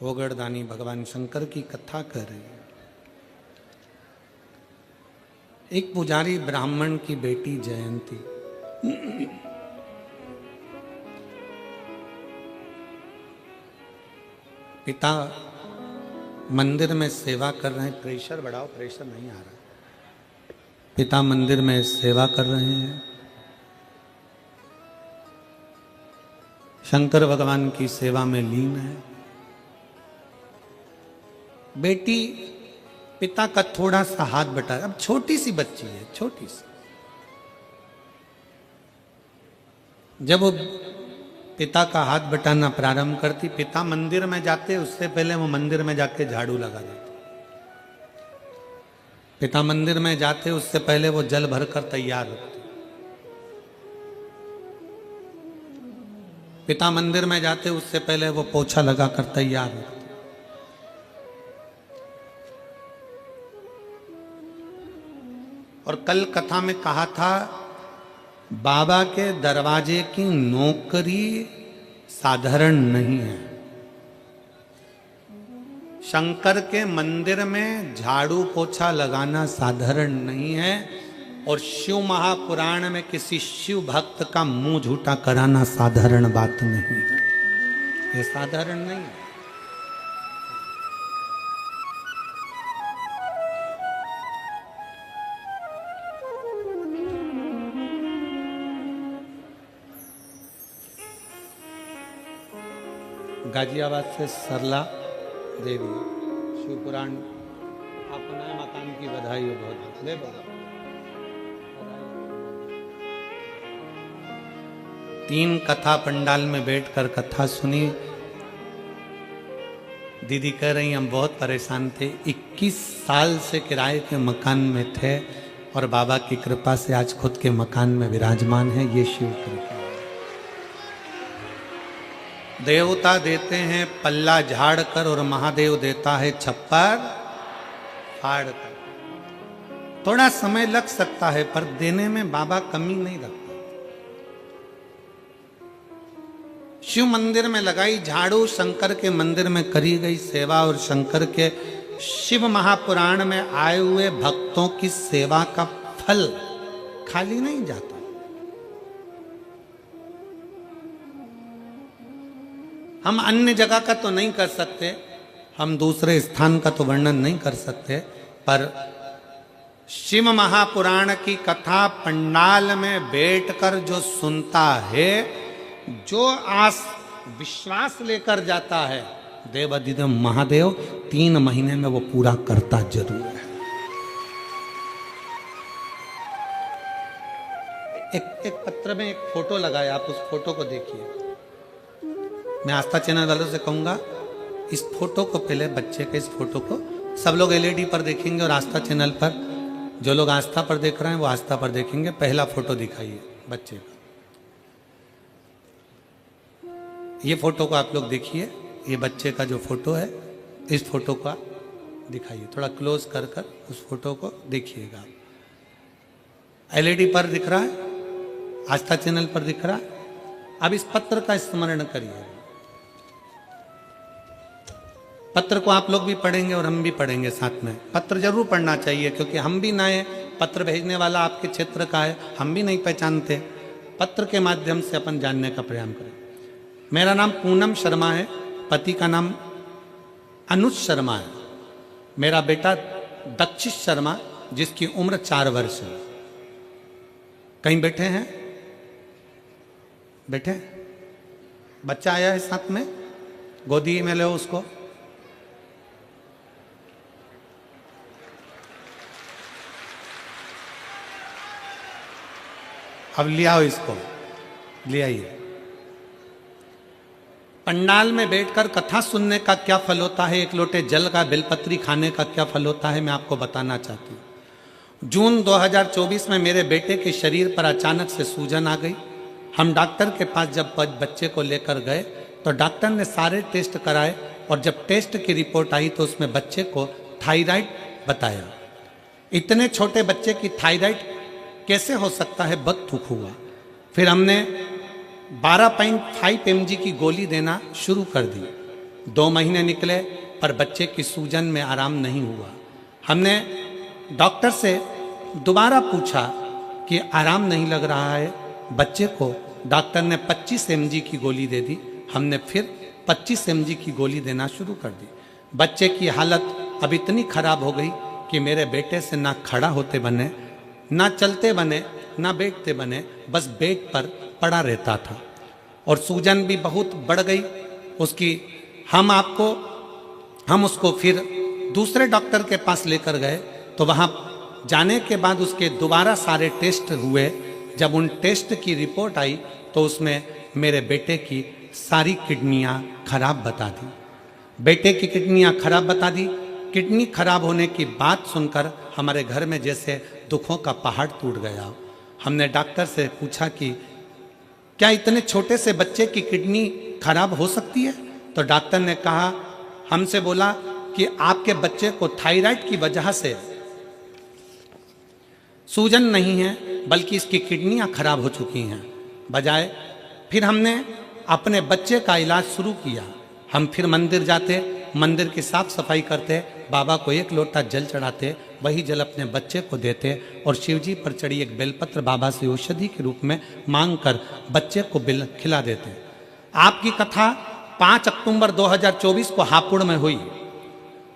ओघड़दानी भगवान शंकर की कथा कर रहे हैं। एक पुजारी ब्राह्मण की बेटी जयंती पिता मंदिर में सेवा कर रहे हैं। प्रेशर बढ़ाओ, प्रेशर नहीं आ रहा। पिता मंदिर में सेवा कर रहे हैं। शंकर भगवान की सेवा में लीन है। बेटी पिता का थोड़ा सा हाथ बटा, अब छोटी सी बच्ची है, छोटी सी। जब वो पिता का हाथ बटाना प्रारंभ करती, पिता मंदिर में जाते उससे पहले वो मंदिर में जाके झाड़ू लगा देते। पिता मंदिर में जाते उससे पहले वो जल भरकर तैयार होते। पिता मंदिर में जाते उससे पहले वो पोछा लगाकर तैयार होते। और कल कथा में कहा था, बाबा के दरवाजे की नौकरी साधारण नहीं है। शंकर के मंदिर में झाड़ू पोछा लगाना साधारण नहीं है। और शिव महापुराण में किसी शिव भक्त का मुंह झूठा कराना साधारण बात नहीं है। ये साधारण नहीं है। गाजियाबाद से सरला देवी शिवपुराण अपना मकान की बधाई हो। बहुत ले बोला। 3 कथा पंडाल में बैठकर कथा सुनी। दीदी कह रही हम बहुत परेशान थे। 21 साल से किराए के मकान में थे और बाबा की कृपा से आज खुद के मकान में विराजमान है। ये शिव कृपा। देवता देते हैं पल्ला झाड़ कर और महादेव देता है छप्पर फाड़ कर। थोड़ा समय लग सकता है पर देने में बाबा कमी नहीं रखता। शिव मंदिर में लगाई झाड़ू, शंकर के मंदिर में करी गई सेवा और शंकर के शिव महापुराण में आए हुए भक्तों की सेवा का फल खाली नहीं जाता। हम अन्य जगह का तो नहीं कर सकते हम दूसरे स्थान का तो वर्णन नहीं कर सकते, पर शिव महापुराण की कथा पंडाल में बैठकर जो सुनता है, जो आस विश्वास लेकर जाता है, देवाधिदेव महादेव 3 महीने में वो पूरा करता जरूर है। एक पत्र में एक फोटो लगाया, आप उस फोटो को देखिए। मैं आस्था चैनल वालों से कहूंगा, इस फोटो को पहले, बच्चे के इस फोटो को सब लोग एलईडी पर देखेंगे और आस्था चैनल पर, जो लोग आस्था पर देख रहे हैं वो आस्था पर देखेंगे। पहला फोटो दिखाइए बच्चे का। ये फोटो को आप लोग देखिए, ये बच्चे का जो फोटो है, इस फोटो का दिखाइए, थोड़ा क्लोज कर कर उस फोटो को देखिएगा। एलईडी पर दिख रहा है, आस्था चैनल पर दिख रहा है। अब इस पत्र का स्मरण करिए। पत्र को आप लोग भी पढ़ेंगे और हम भी पढ़ेंगे साथ में। पत्र जरूर पढ़ना चाहिए, क्योंकि हम भी नए, पत्र भेजने वाला आपके क्षेत्र का है, हम भी नहीं पहचानते। पत्र के माध्यम से अपन जानने का प्रयास करें। मेरा नाम पूनम शर्मा है, पति का नाम अनुज शर्मा है। मेरा बेटा दक्षिश शर्मा, जिसकी उम्र 4 वर्ष है। कहीं बैठे हैं? बैठे? बच्चा आया है साथ में, गोदी में लो उसको। अब ले आओ इसको, ले आइए। पंडाल में बैठकर कथा सुनने का क्या फल होता है, एक लोटे जल का बेलपत्री खाने का क्या फल होता है, मैं आपको बताना चाहती हूँ। जून 2024 में मेरे बेटे के शरीर पर अचानक से सूजन आ गई। हम डॉक्टर के पास जब बच्चे को लेकर गए तो डॉक्टर ने सारे टेस्ट कराए, और जब टेस्ट की रिपोर्ट आई तो उसमें बच्चे को थायराइड बताया। इतने छोटे बच्चे की थायराइड कैसे हो सकता है, बहुत दुख हुआ। फिर हमने 12.5 mg की गोली देना शुरू कर दी। 2 महीने निकले पर बच्चे की सूजन में आराम नहीं हुआ। हमने डॉक्टर से दोबारा पूछा कि आराम नहीं लग रहा है बच्चे को। डॉक्टर ने 25 mg की गोली दे दी। हमने फिर 25 mg की गोली देना शुरू कर दी। बच्चे की हालत अब इतनी खराब हो गई कि मेरे बेटे से ना खड़ा होते बने, ना चलते बने, ना बैठते बने, बस बेड पर पड़ा रहता था। और सूजन भी बहुत बढ़ गई उसकी। हम उसको फिर दूसरे डॉक्टर के पास लेकर गए, तो वहाँ जाने के बाद उसके दोबारा सारे टेस्ट हुए। जब उन टेस्ट की रिपोर्ट आई तो उसमें मेरे बेटे की सारी किडनियाँ खराब बता दी। बेटे की किडनियाँ खराब बता दी। किडनी खराब होने की बात सुनकर हमारे घर में जैसे दुखों का पहाड़ टूट गया। हमने डॉक्टर से पूछा कि क्या इतने छोटे से बच्चे की किडनी खराब हो सकती है? तो डॉक्टर ने कहा, हमसे बोला कि आपके बच्चे को थायराइड की वजह से सूजन नहीं है, बल्कि इसकी किडनियां खराब हो चुकी हैं। बजाय फिर हमने अपने बच्चे का इलाज शुरू किया। हम फिर मंदिर जाते, मंदिर की साफ सफाई करते, बाबा को 1 लोटा जल चढ़ाते, वही जल अपने बच्चे को देते और शिवजी पर चढ़ी एक बेलपत्र बाबा से औषधि के रूप में मांगकर बच्चे को खिला देते। आपकी कथा 5 अक्टूबर 2024 को हापुड़ में हुई।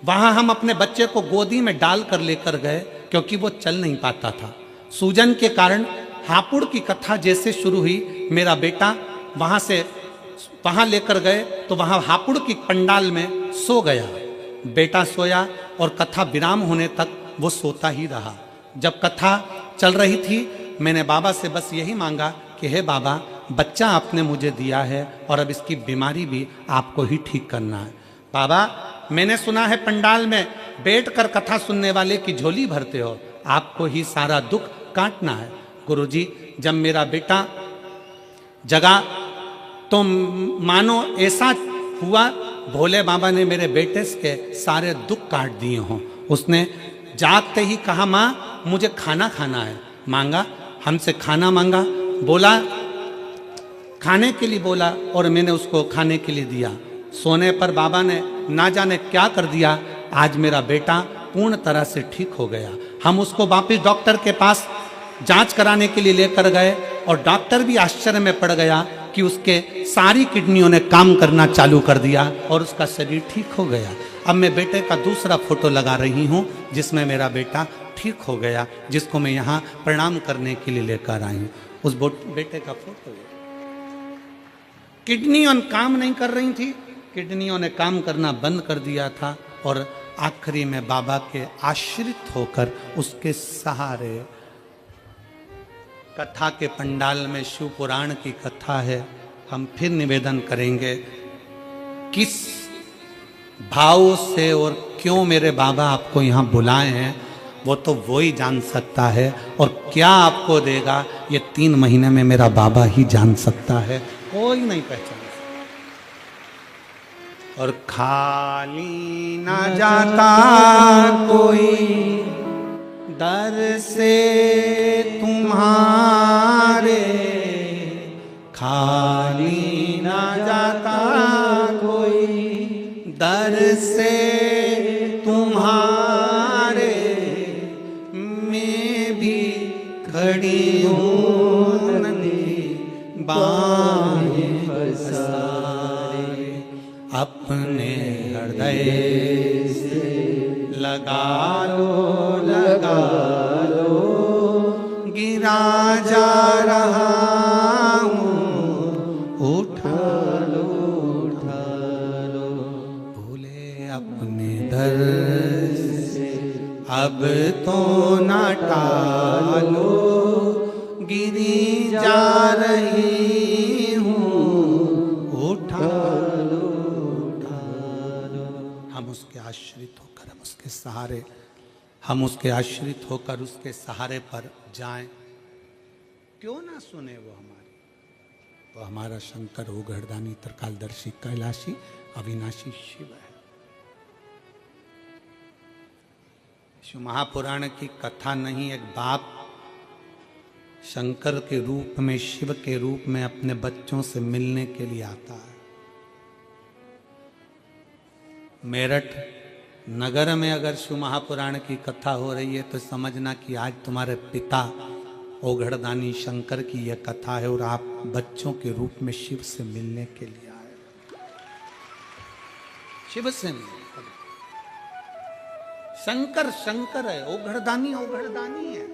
वहां हम अपने बच्चे को गोदी में डालकर लेकर गए, क्योंकि वो चल नहीं पाता था सूजन के कारण। हापुड़ की कथा जैसे शुरू हुई, मेरा बेटा वहां लेकर गए तो वहां हापुड़ की पंडाल में सो गया। बेटा सोया और कथा विराम होने तक वो सोता ही रहा। जब कथा चल रही थी, मैंने बाबा से बस यही मांगा कि हे बाबा, बच्चा आपने मुझे दिया है और अब इसकी बीमारी भी आपको ही ठीक करना है। बाबा, मैंने सुना है पंडाल में बैठकर कथा सुनने वाले की झोली भरते हो, आपको ही सारा दुख काटना है। गुरुजी, जब मेरा बेटा जगा तो मानो ऐसा हुआ भोले बाबा ने मेरे बेटे के सारे दुख काट दिए हों। उसने जागते ही कहा, माँ मुझे खाना खाना है। मांगा, हमसे खाना मांगा, बोला खाने के लिए बोला और मैंने उसको खाने के लिए दिया। सोने पर बाबा ने ना जाने क्या कर दिया, आज मेरा बेटा पूर्ण तरह से ठीक हो गया। हम उसको वापस डॉक्टर के पास जांच कराने के लिए लेकर गए और डॉक्टर भी आश्चर्य में पड़ गया कि उसके सारी किडनियों ने काम करना चालू कर दिया और उसका शरीर ठीक हो गया। अब मैं बेटे का दूसरा फोटो लगा रही हूँ जिसमें मेरा बेटा ठीक हो गया, जिसको मैं यहाँ प्रणाम करने के लिए लेकर आई हूँ। उस बेटे का फोटो है। किडनियों काम नहीं कर रही थी, किडनियों ने काम करना बंद कर दिया था और आखिरी में बाबा के आश्रित होकर उसके सहारे, कथा के पंडाल में शिव पुराण की कथा है। हम फिर निवेदन करेंगे, किस भाव से और क्यों मेरे बाबा आपको यहाँ बुलाए हैं वो तो वो ही जान सकता है, और क्या आपको देगा ये 3 महीने में मेरा बाबा ही जान सकता है, कोई नहीं पहचान सकता। और खाली ना जाता कोई दर से तुम्हारे, खाली ना जाता कोई दर से तुम्हारे, मैं भी खड़ी हूँ नंदी बाहें पसारे, अपने हृदय से लगा लो गिरा जा रहा हूँ, उठा लो भूले अपने दर से अब तो न टालो, गिरी जा रही हूँ, उठा लो। हम उसके आश्रित होकर, हम उसके सहारे, हम उसके आश्रित होकर उसके सहारे पर जाएं। क्यों ना सुने वो हमारी? वो हमारा शंकर हो गर्दानी त्रिकालदर्शी कैलाशी अविनाशी शिव है। शिव महापुराण की कथा नहीं, एक बाप शंकर के रूप में, शिव के रूप में अपने बच्चों से मिलने के लिए आता है। मेरठ नगर में अगर शिव महापुराण की कथा हो रही है तो समझना कि आज तुम्हारे पिता ओघड़दानी शंकर की यह कथा है और आप बच्चों के रूप में शिव से मिलने के लिए आए। शिव से मिलने, शंकर शंकर है, ओघड़दानी ओघड़दानी है।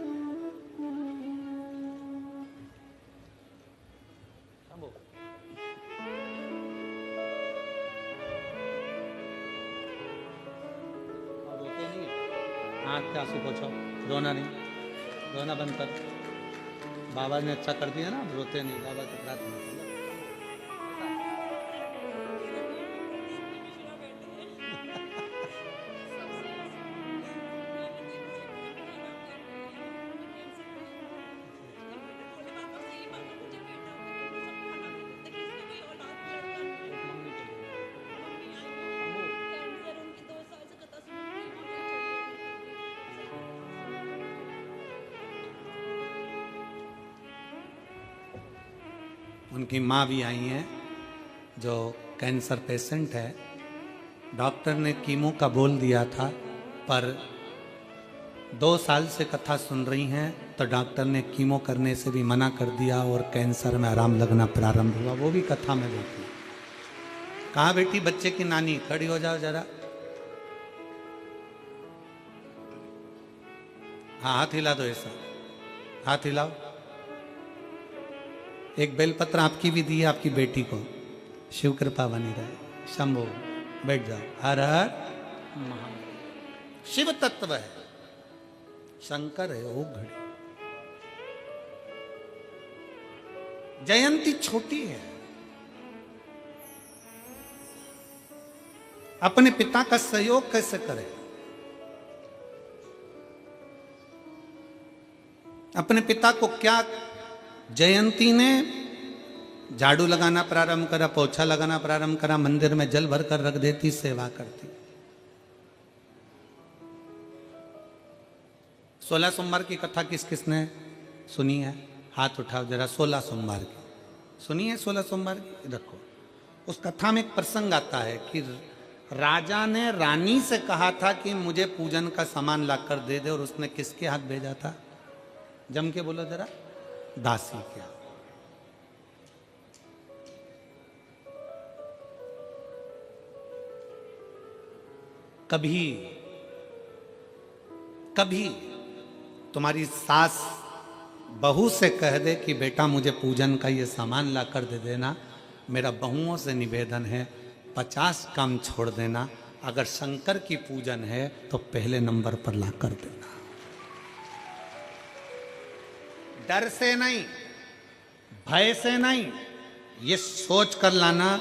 आँख के आंसू पोछो, रोना नहीं, रोना बंद कर। बाबा ने अच्छा कर दिया ना, रोते नहीं, बाबा की प्रार्थना। उनकी माँ भी आई हैं जो कैंसर पेशेंट है। डॉक्टर ने कीमो का बोल दिया था, पर 2 साल से कथा सुन रही हैं तो डॉक्टर ने कीमो करने से भी मना कर दिया और कैंसर में आराम लगना प्रारंभ हुआ। वो भी कथा में देखी। कहा बेटी बच्चे की नानी, खड़ी हो जाओ जरा। हाँ हाथ हिला दो, ऐसा हाथ हिलाओ। एक बेलपत्र आपकी भी दी है आपकी बेटी को, शिव कृपा बनी रहे। शंभो बैठ जाओ। हर हर महादेव। शिव तत्व है, शंकर है, ओ घड़ी। जयंती छोटी है, अपने पिता का सहयोग कैसे करें? अपने पिता को क्या, जयंती ने झाड़ू लगाना प्रारंभ करा, पोछा लगाना प्रारंभ करा, मंदिर में जल भर कर रख देती, सेवा करती। 16 सोमवार की कथा किस किसने सुनी है? हाथ उठाओ जरा। 16 सोमवार की सुनी है? 16 सोमवार की रखो। उस कथा में एक प्रसंग आता है कि राजा ने रानी से कहा था कि मुझे पूजन का सामान लाकर दे दे, और उसने किसके हाथ भेजा था? जम के बोलो जरा। दासी के हाथ। कभी कभी तुम्हारी सास बहू से कह दे कि बेटा मुझे पूजन का ये सामान ला कर दे देना, मेरा बहुओं से निवेदन है 50 काम छोड़ देना, अगर शंकर की पूजन है तो पहले नंबर पर ला कर देना। डर से नहीं, भय से नहीं, ये सोच कर लाना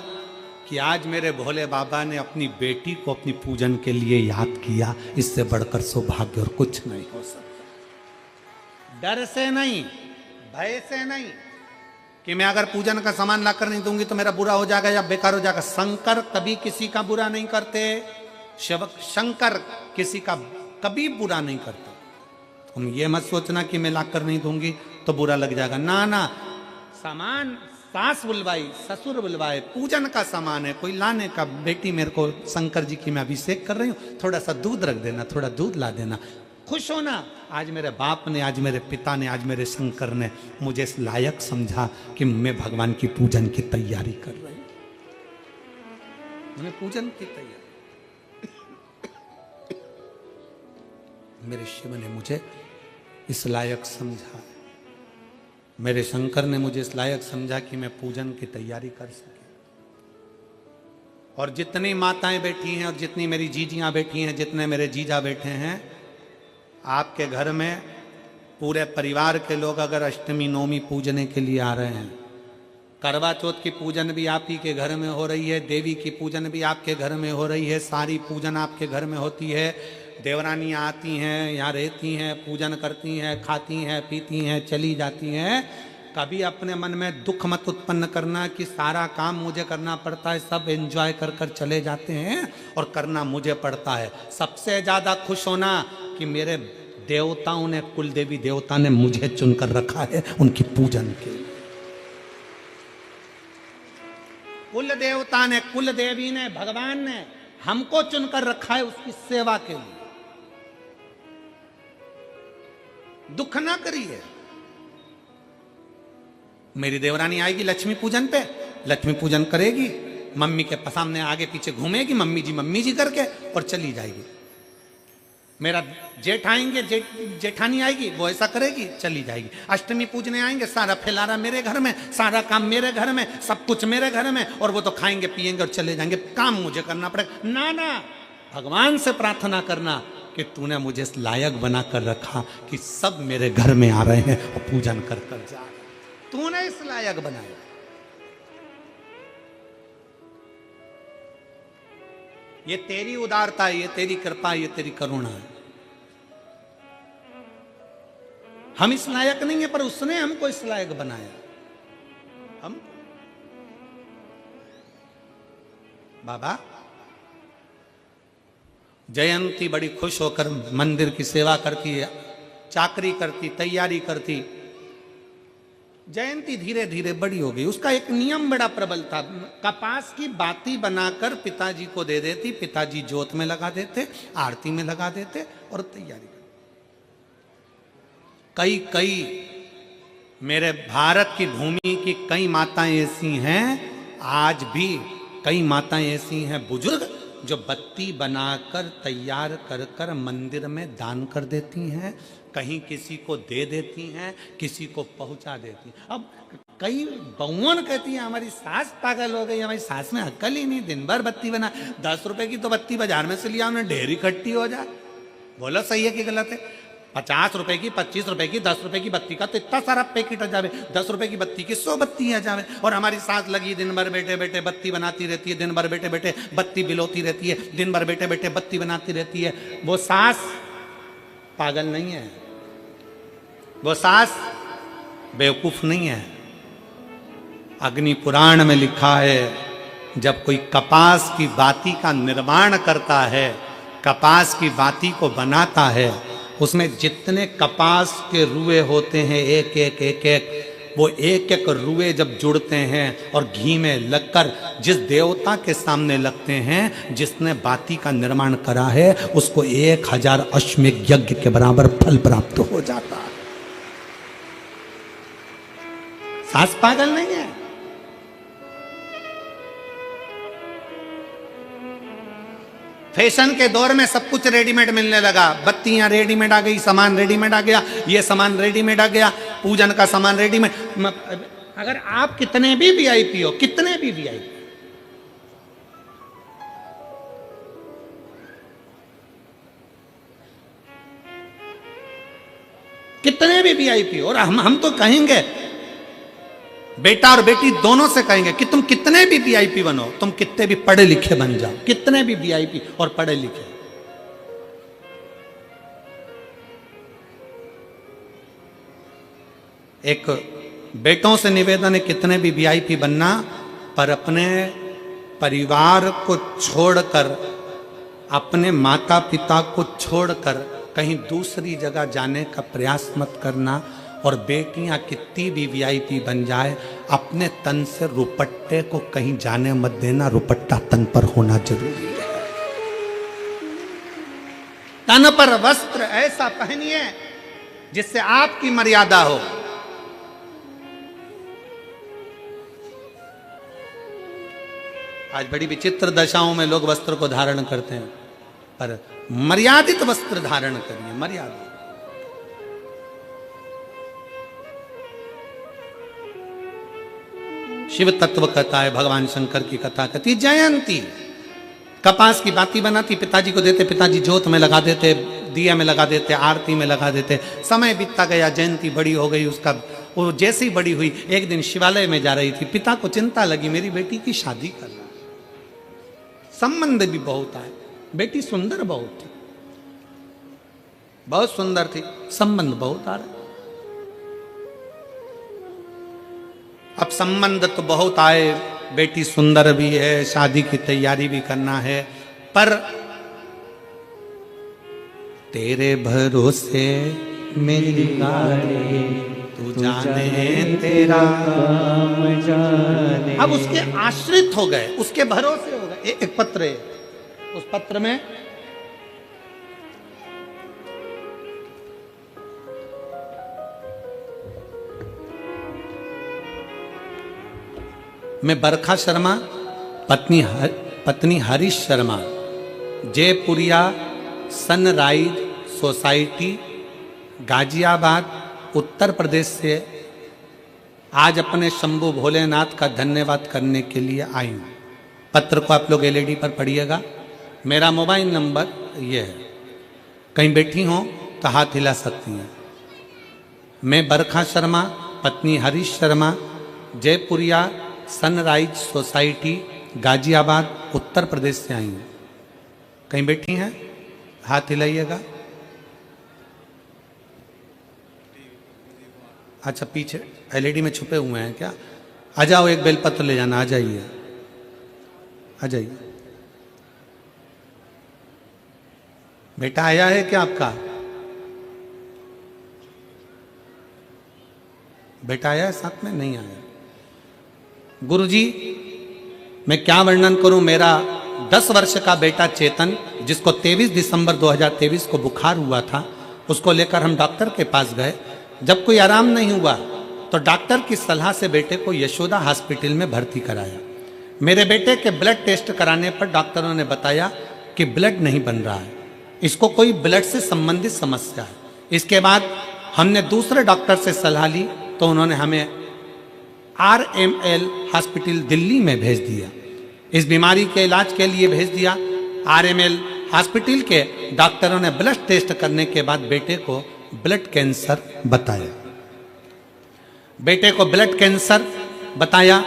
कि आज मेरे भोले बाबा ने अपनी बेटी को अपनी पूजन के लिए याद किया, इससे बढ़कर सौभाग्य और कुछ नहीं हो सकता। डर से नहीं, भय से नहीं कि मैं अगर पूजन का सामान लाकर नहीं दूंगी तो मेरा बुरा हो जाएगा या बेकार हो जाएगा। शंकर कभी किसी का बुरा नहीं करते, शंकर किसी का कभी बुरा नहीं करते। तुम ये मत सोचना कि मैं लाकर नहीं दूंगी तो बुरा लग जाएगा, ना ना। सामान सास बुलवाई, ससुर बुलवाए, पूजन का सामान है, कोई लाने का, बेटी मेरे को शंकर जी की मैं अभिषेक कर रही हूँ, थोड़ा सा दूध रख देना, थोड़ा दूध ला देना, खुश होना। आज मेरे बाप ने, आज मेरे पिता ने, आज मेरे शंकर ने मुझे इस लायक समझा कि मैं भगवान की पूजन की तैयारी कर रही हूं। मैंने पूजन की तैयारी, मेरे शिव ने मुझे इस लायक समझा, मेरे शंकर ने मुझे इस लायक समझा कि मैं पूजन की तैयारी कर सके। और जितनी माताएं बैठी हैं और जितनी मेरी जीजियां बैठी हैं, जितने मेरे जीजा बैठे हैं, आपके घर में पूरे परिवार के लोग अगर अष्टमी नवमी पूजने के लिए आ रहे हैं, करवा चौथ की पूजन भी आप ही के घर में हो रही है, देवी की पूजन भी आपके घर में हो रही है, सारी पूजन आपके घर में होती है, देवरानियाँ आती हैं, यहाँ रहती हैं, पूजन करती हैं, खाती हैं, पीती हैं, चली जाती हैं। कभी अपने मन में दुख मत उत्पन्न करना कि सारा काम मुझे करना पड़ता है, सब एंजॉय कर कर चले जाते हैं और करना मुझे पड़ता है। सबसे ज़्यादा खुश होना कि मेरे देवताओं ने, कुल देवी देवता ने मुझे चुनकर रखा है उनकी पूजन के लिए। कुल देवता ने, कुल देवी ने, भगवान ने हमको चुनकर रखा है उसकी सेवा के लिए। दुख ना करिए। मेरी देवरानी आएगी लक्ष्मी पूजन पे, लक्ष्मी पूजन करेगी, मम्मी के सामने आगे पीछे घूमेगी, मम्मी जी करके, और चली जाएगी। मेरा जेठ आएंगे, जेठानी आएगी, वो ऐसा करेगी, चली जाएगी। अष्टमी पूजने आएंगे, सारा फैलारा मेरे घर में, सारा काम मेरे घर में, सब कुछ मेरे घर में, और वो तो खाएंगे पिएंगे और चले जाएंगे, काम मुझे करना पड़ेगा। ना ना, भगवान से प्रार्थना करना कि तूने मुझे इस लायक बना कर रखा कि सब मेरे घर में आ रहे हैं और पूजन कर कर जा, तूने इस लायक बनाया। ये तेरी उदारता है, ये तेरी कृपा है, ये तेरी करुणा है। हम इस लायक नहीं है, पर उसने हमको इस लायक बनाया। हम बाबा, जयंती बड़ी खुश होकर मंदिर की सेवा करती है, चाकरी करती, तैयारी करती। जयंती धीरे धीरे बड़ी हो गई। उसका एक नियम बड़ा प्रबल था, कपास की बाती बनाकर पिताजी को दे देती, पिताजी जोत में लगा देते, आरती में लगा देते और तैयारी करते। कई मेरे भारत की भूमि की कई माताएं ऐसी हैं, आज भी कई माताएं ऐसी हैं बुजुर्ग, जो बत्ती बनाकर तैयार कर कर मंदिर में दान कर देती हैं, कहीं किसी को दे देती हैं, किसी को पहुंचा देती हैं। अब कई बहुवन कहती हैं हमारी सास पागल हो गई, हमारी सास में अक्ल ही नहीं, दिन भर बत्ती बना। 10 रुपए की तो बत्ती बाजार में से लिया, उन्हें ढेर इकट्ठी हो जाए। बोलो सही है कि गलत है? 50 रुपए की, 25 रुपए की, 10 रुपए की बत्ती का तो इतना सारा पैकेट आ जावे, 10 रुपए की बत्ती की 100 बत्ती आ जावे। और हमारी सास लगी दिन भर बैठे बैठे बत्ती बनाती रहती है, दिन भर बैठे बैठे बत्ती बिलोती रहती है, दिन भर बैठे बैठे बत्ती बनाती रहती है। वो सास पागल नहीं है, वो सास बेवकूफ नहीं है। अग्नि पुराण में लिखा है, जब कोई कपास की बाती का निर्माण करता है, कपास की बाती को बनाता है, उसमें जितने कपास के रुए होते हैं, एक एक एक एक, वो एक एक रुए जब जुड़ते हैं और घी में लगकर जिस देवता के सामने लगते हैं, जिसने बाती का निर्माण करा है, उसको 1000 अश्वमेध यज्ञ के बराबर फल प्राप्त हो जाता है। सास पागल नहीं है। फैशन के दौर में सब कुछ रेडीमेड मिलने लगा, बत्तियां रेडीमेड आ गई, सामान रेडीमेड आ गया, ये सामान रेडीमेड आ गया, पूजन का सामान रेडीमेड। अगर आप कितने भी वीआईपी हो, कितने भी वीआईपी, कितने भी वीआईपी, और हम तो कहेंगे, बेटा और बेटी दोनों से कहेंगे कि तुम कितने भी वीआईपी बनो, तुम कितने भी पढ़े लिखे बन जाओ, कितने भी वीआईपी और पढ़े लिखे, एक बेटों से निवेदन है कितने भी वीआईपी बनना, पर अपने परिवार को छोड़कर, अपने माता पिता को छोड़कर कहीं दूसरी जगह जाने का प्रयास मत करना। और बेटियां कितनी भी वीआईपी बन जाए, अपने तन से रुपट्टे को कहीं जाने मत देना, रुपट्टा तन पर होना जरूरी है। तन पर वस्त्र ऐसा पहनिए जिससे आपकी मर्यादा हो। आज बड़ी विचित्र दशाओं में लोग वस्त्र को धारण करते हैं, पर मर्यादित वस्त्र धारण करिए, मर्यादित। शिव तत्व कथा है, भगवान शंकर की कथा कहती, जयंती कपास की बाती बनाती, पिताजी को देते, पिताजी जोत में लगा देते, दिया में लगा देते, आरती में लगा देते। समय बीतता गया, जयंती बड़ी हो गई, उसका वो जैसी बड़ी हुई, एक दिन शिवालय में जा रही थी, पिता को चिंता लगी मेरी बेटी की शादी करना, संबंध भी बहुत आए, बेटी सुंदर बहुत थी, बहुत सुंदर थी, संबंध बहुत आ रहे। अब संबंध तो बहुत आए, बेटी सुंदर भी है, शादी की तैयारी भी करना है, पर तेरे भरोसे मेरी गाड़ी, तू जाने तेरा काम जाने। अब उसके आश्रित हो गए, उसके भरोसे हो गए। एक पत्र है, उस पत्र में मैं बरखा शर्मा, पत्नी हरीश शर्मा, जयपुरिया सनराइज सोसाइटी, गाजियाबाद, उत्तर प्रदेश से आज अपने शंभू भोलेनाथ का धन्यवाद करने के लिए आई हूँ। पत्र को आप लोग एलईडी पर पढ़िएगा। मेरा मोबाइल नंबर ये है, कहीं बैठी हों तो हाथ हिला सकती हैं। मैं बरखा शर्मा, पत्नी हरीश शर्मा, जयपुरिया सनराइज सोसाइटी, गाजियाबाद, उत्तर प्रदेश से आई हूँ। कहीं बैठी हैं, हाथ हिलाइएगा। अच्छा, पीछे एलईडी में छुपे हुए हैं क्या? आ जाओ, एक बेलपत्र ले जाना, आ जाइए, आ जाइए। बेटा आया है क्या आपका? बेटा आया है साथ में? नहीं आया। गुरुजी, मैं क्या वर्णन करूं। मेरा 10 वर्ष का बेटा चेतन, जिसको 23 दिसंबर 2023 को बुखार हुआ था, उसको लेकर हम डॉक्टर के पास गए। जब कोई आराम नहीं हुआ तो डॉक्टर की सलाह से बेटे को यशोदा हॉस्पिटल में भर्ती कराया। मेरे बेटे के ब्लड टेस्ट कराने पर डॉक्टरों ने बताया कि ब्लड नहीं बन रहा है, इसको कोई ब्लड से संबंधित समस्या है। इसके बाद हमने दूसरे डॉक्टर से सलाह ली तो उन्होंने हमें RML हॉस्पिटल दिल्ली में भेज दिया। इस बीमारी के इलाज के लिए भेज दिया। RML हॉस्पिटल के डॉक्टरों ने ब्लड टेस्ट करने के बाद बेटे को ब्लड कैंसर बताया। बेटे को ब्लड कैंसर बताया,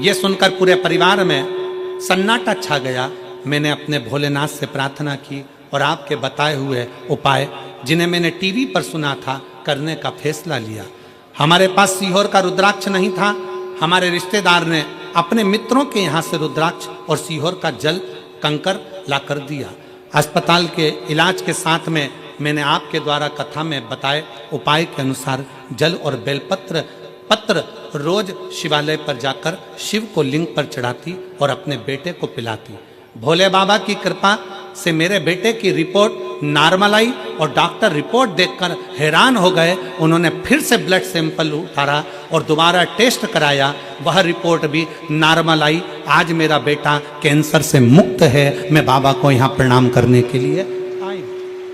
यह सुनकर पूरे परिवार में सन्नाटा छा गया। मैंने अपने भोलेनाथ से प्रार्थना की और आपके बताए हुए उपाय, जिन्हें मैंने टीवी पर सुना था, करने का फैसला लिया। हमारे पास सीहोर का रुद्राक्ष नहीं था। हमारे रिश्तेदार ने अपने मित्रों के यहाँ से रुद्राक्ष और सीहोर का जल कंकर ला कर दिया। अस्पताल के इलाज के साथ में मैंने आपके द्वारा कथा में बताए उपाय के अनुसार जल और बेलपत्र पत्र रोज शिवालय पर जाकर शिव को लिंग पर चढ़ाती और अपने बेटे को पिलाती। भोले बाबा की कृपा से मेरे बेटे की रिपोर्ट नॉर्मल आई और डॉक्टर रिपोर्ट देखकर हैरान हो गए। उन्होंने फिर से ब्लड सैंपल उतारा और दोबारा टेस्ट कराया, वह रिपोर्ट भी नॉर्मल आई। आज मेरा बेटा कैंसर से मुक्त है। मैं बाबा को यहाँ प्रणाम करने के लिए आई,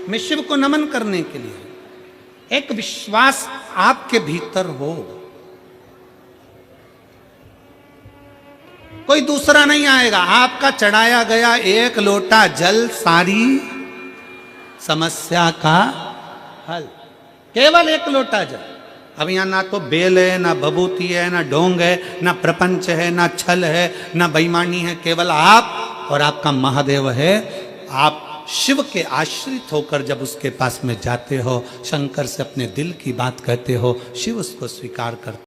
मैं शिव को नमन करने के लिए। एक विश्वास आपके भीतर हो, कोई दूसरा नहीं आएगा। आपका चढ़ाया गया एक लोटा जल सारी समस्या का हल, केवल एक लोटा जल। अब यहाँ ना तो बेल है, ना बबूती है, ना ढोंग है, ना प्रपंच है, ना छल है, ना बेईमानी है, केवल आप और आपका महादेव है। आप शिव के आश्रित होकर जब उसके पास में जाते हो, शंकर से अपने दिल की बात कहते हो, शिव उसको स्वीकार करते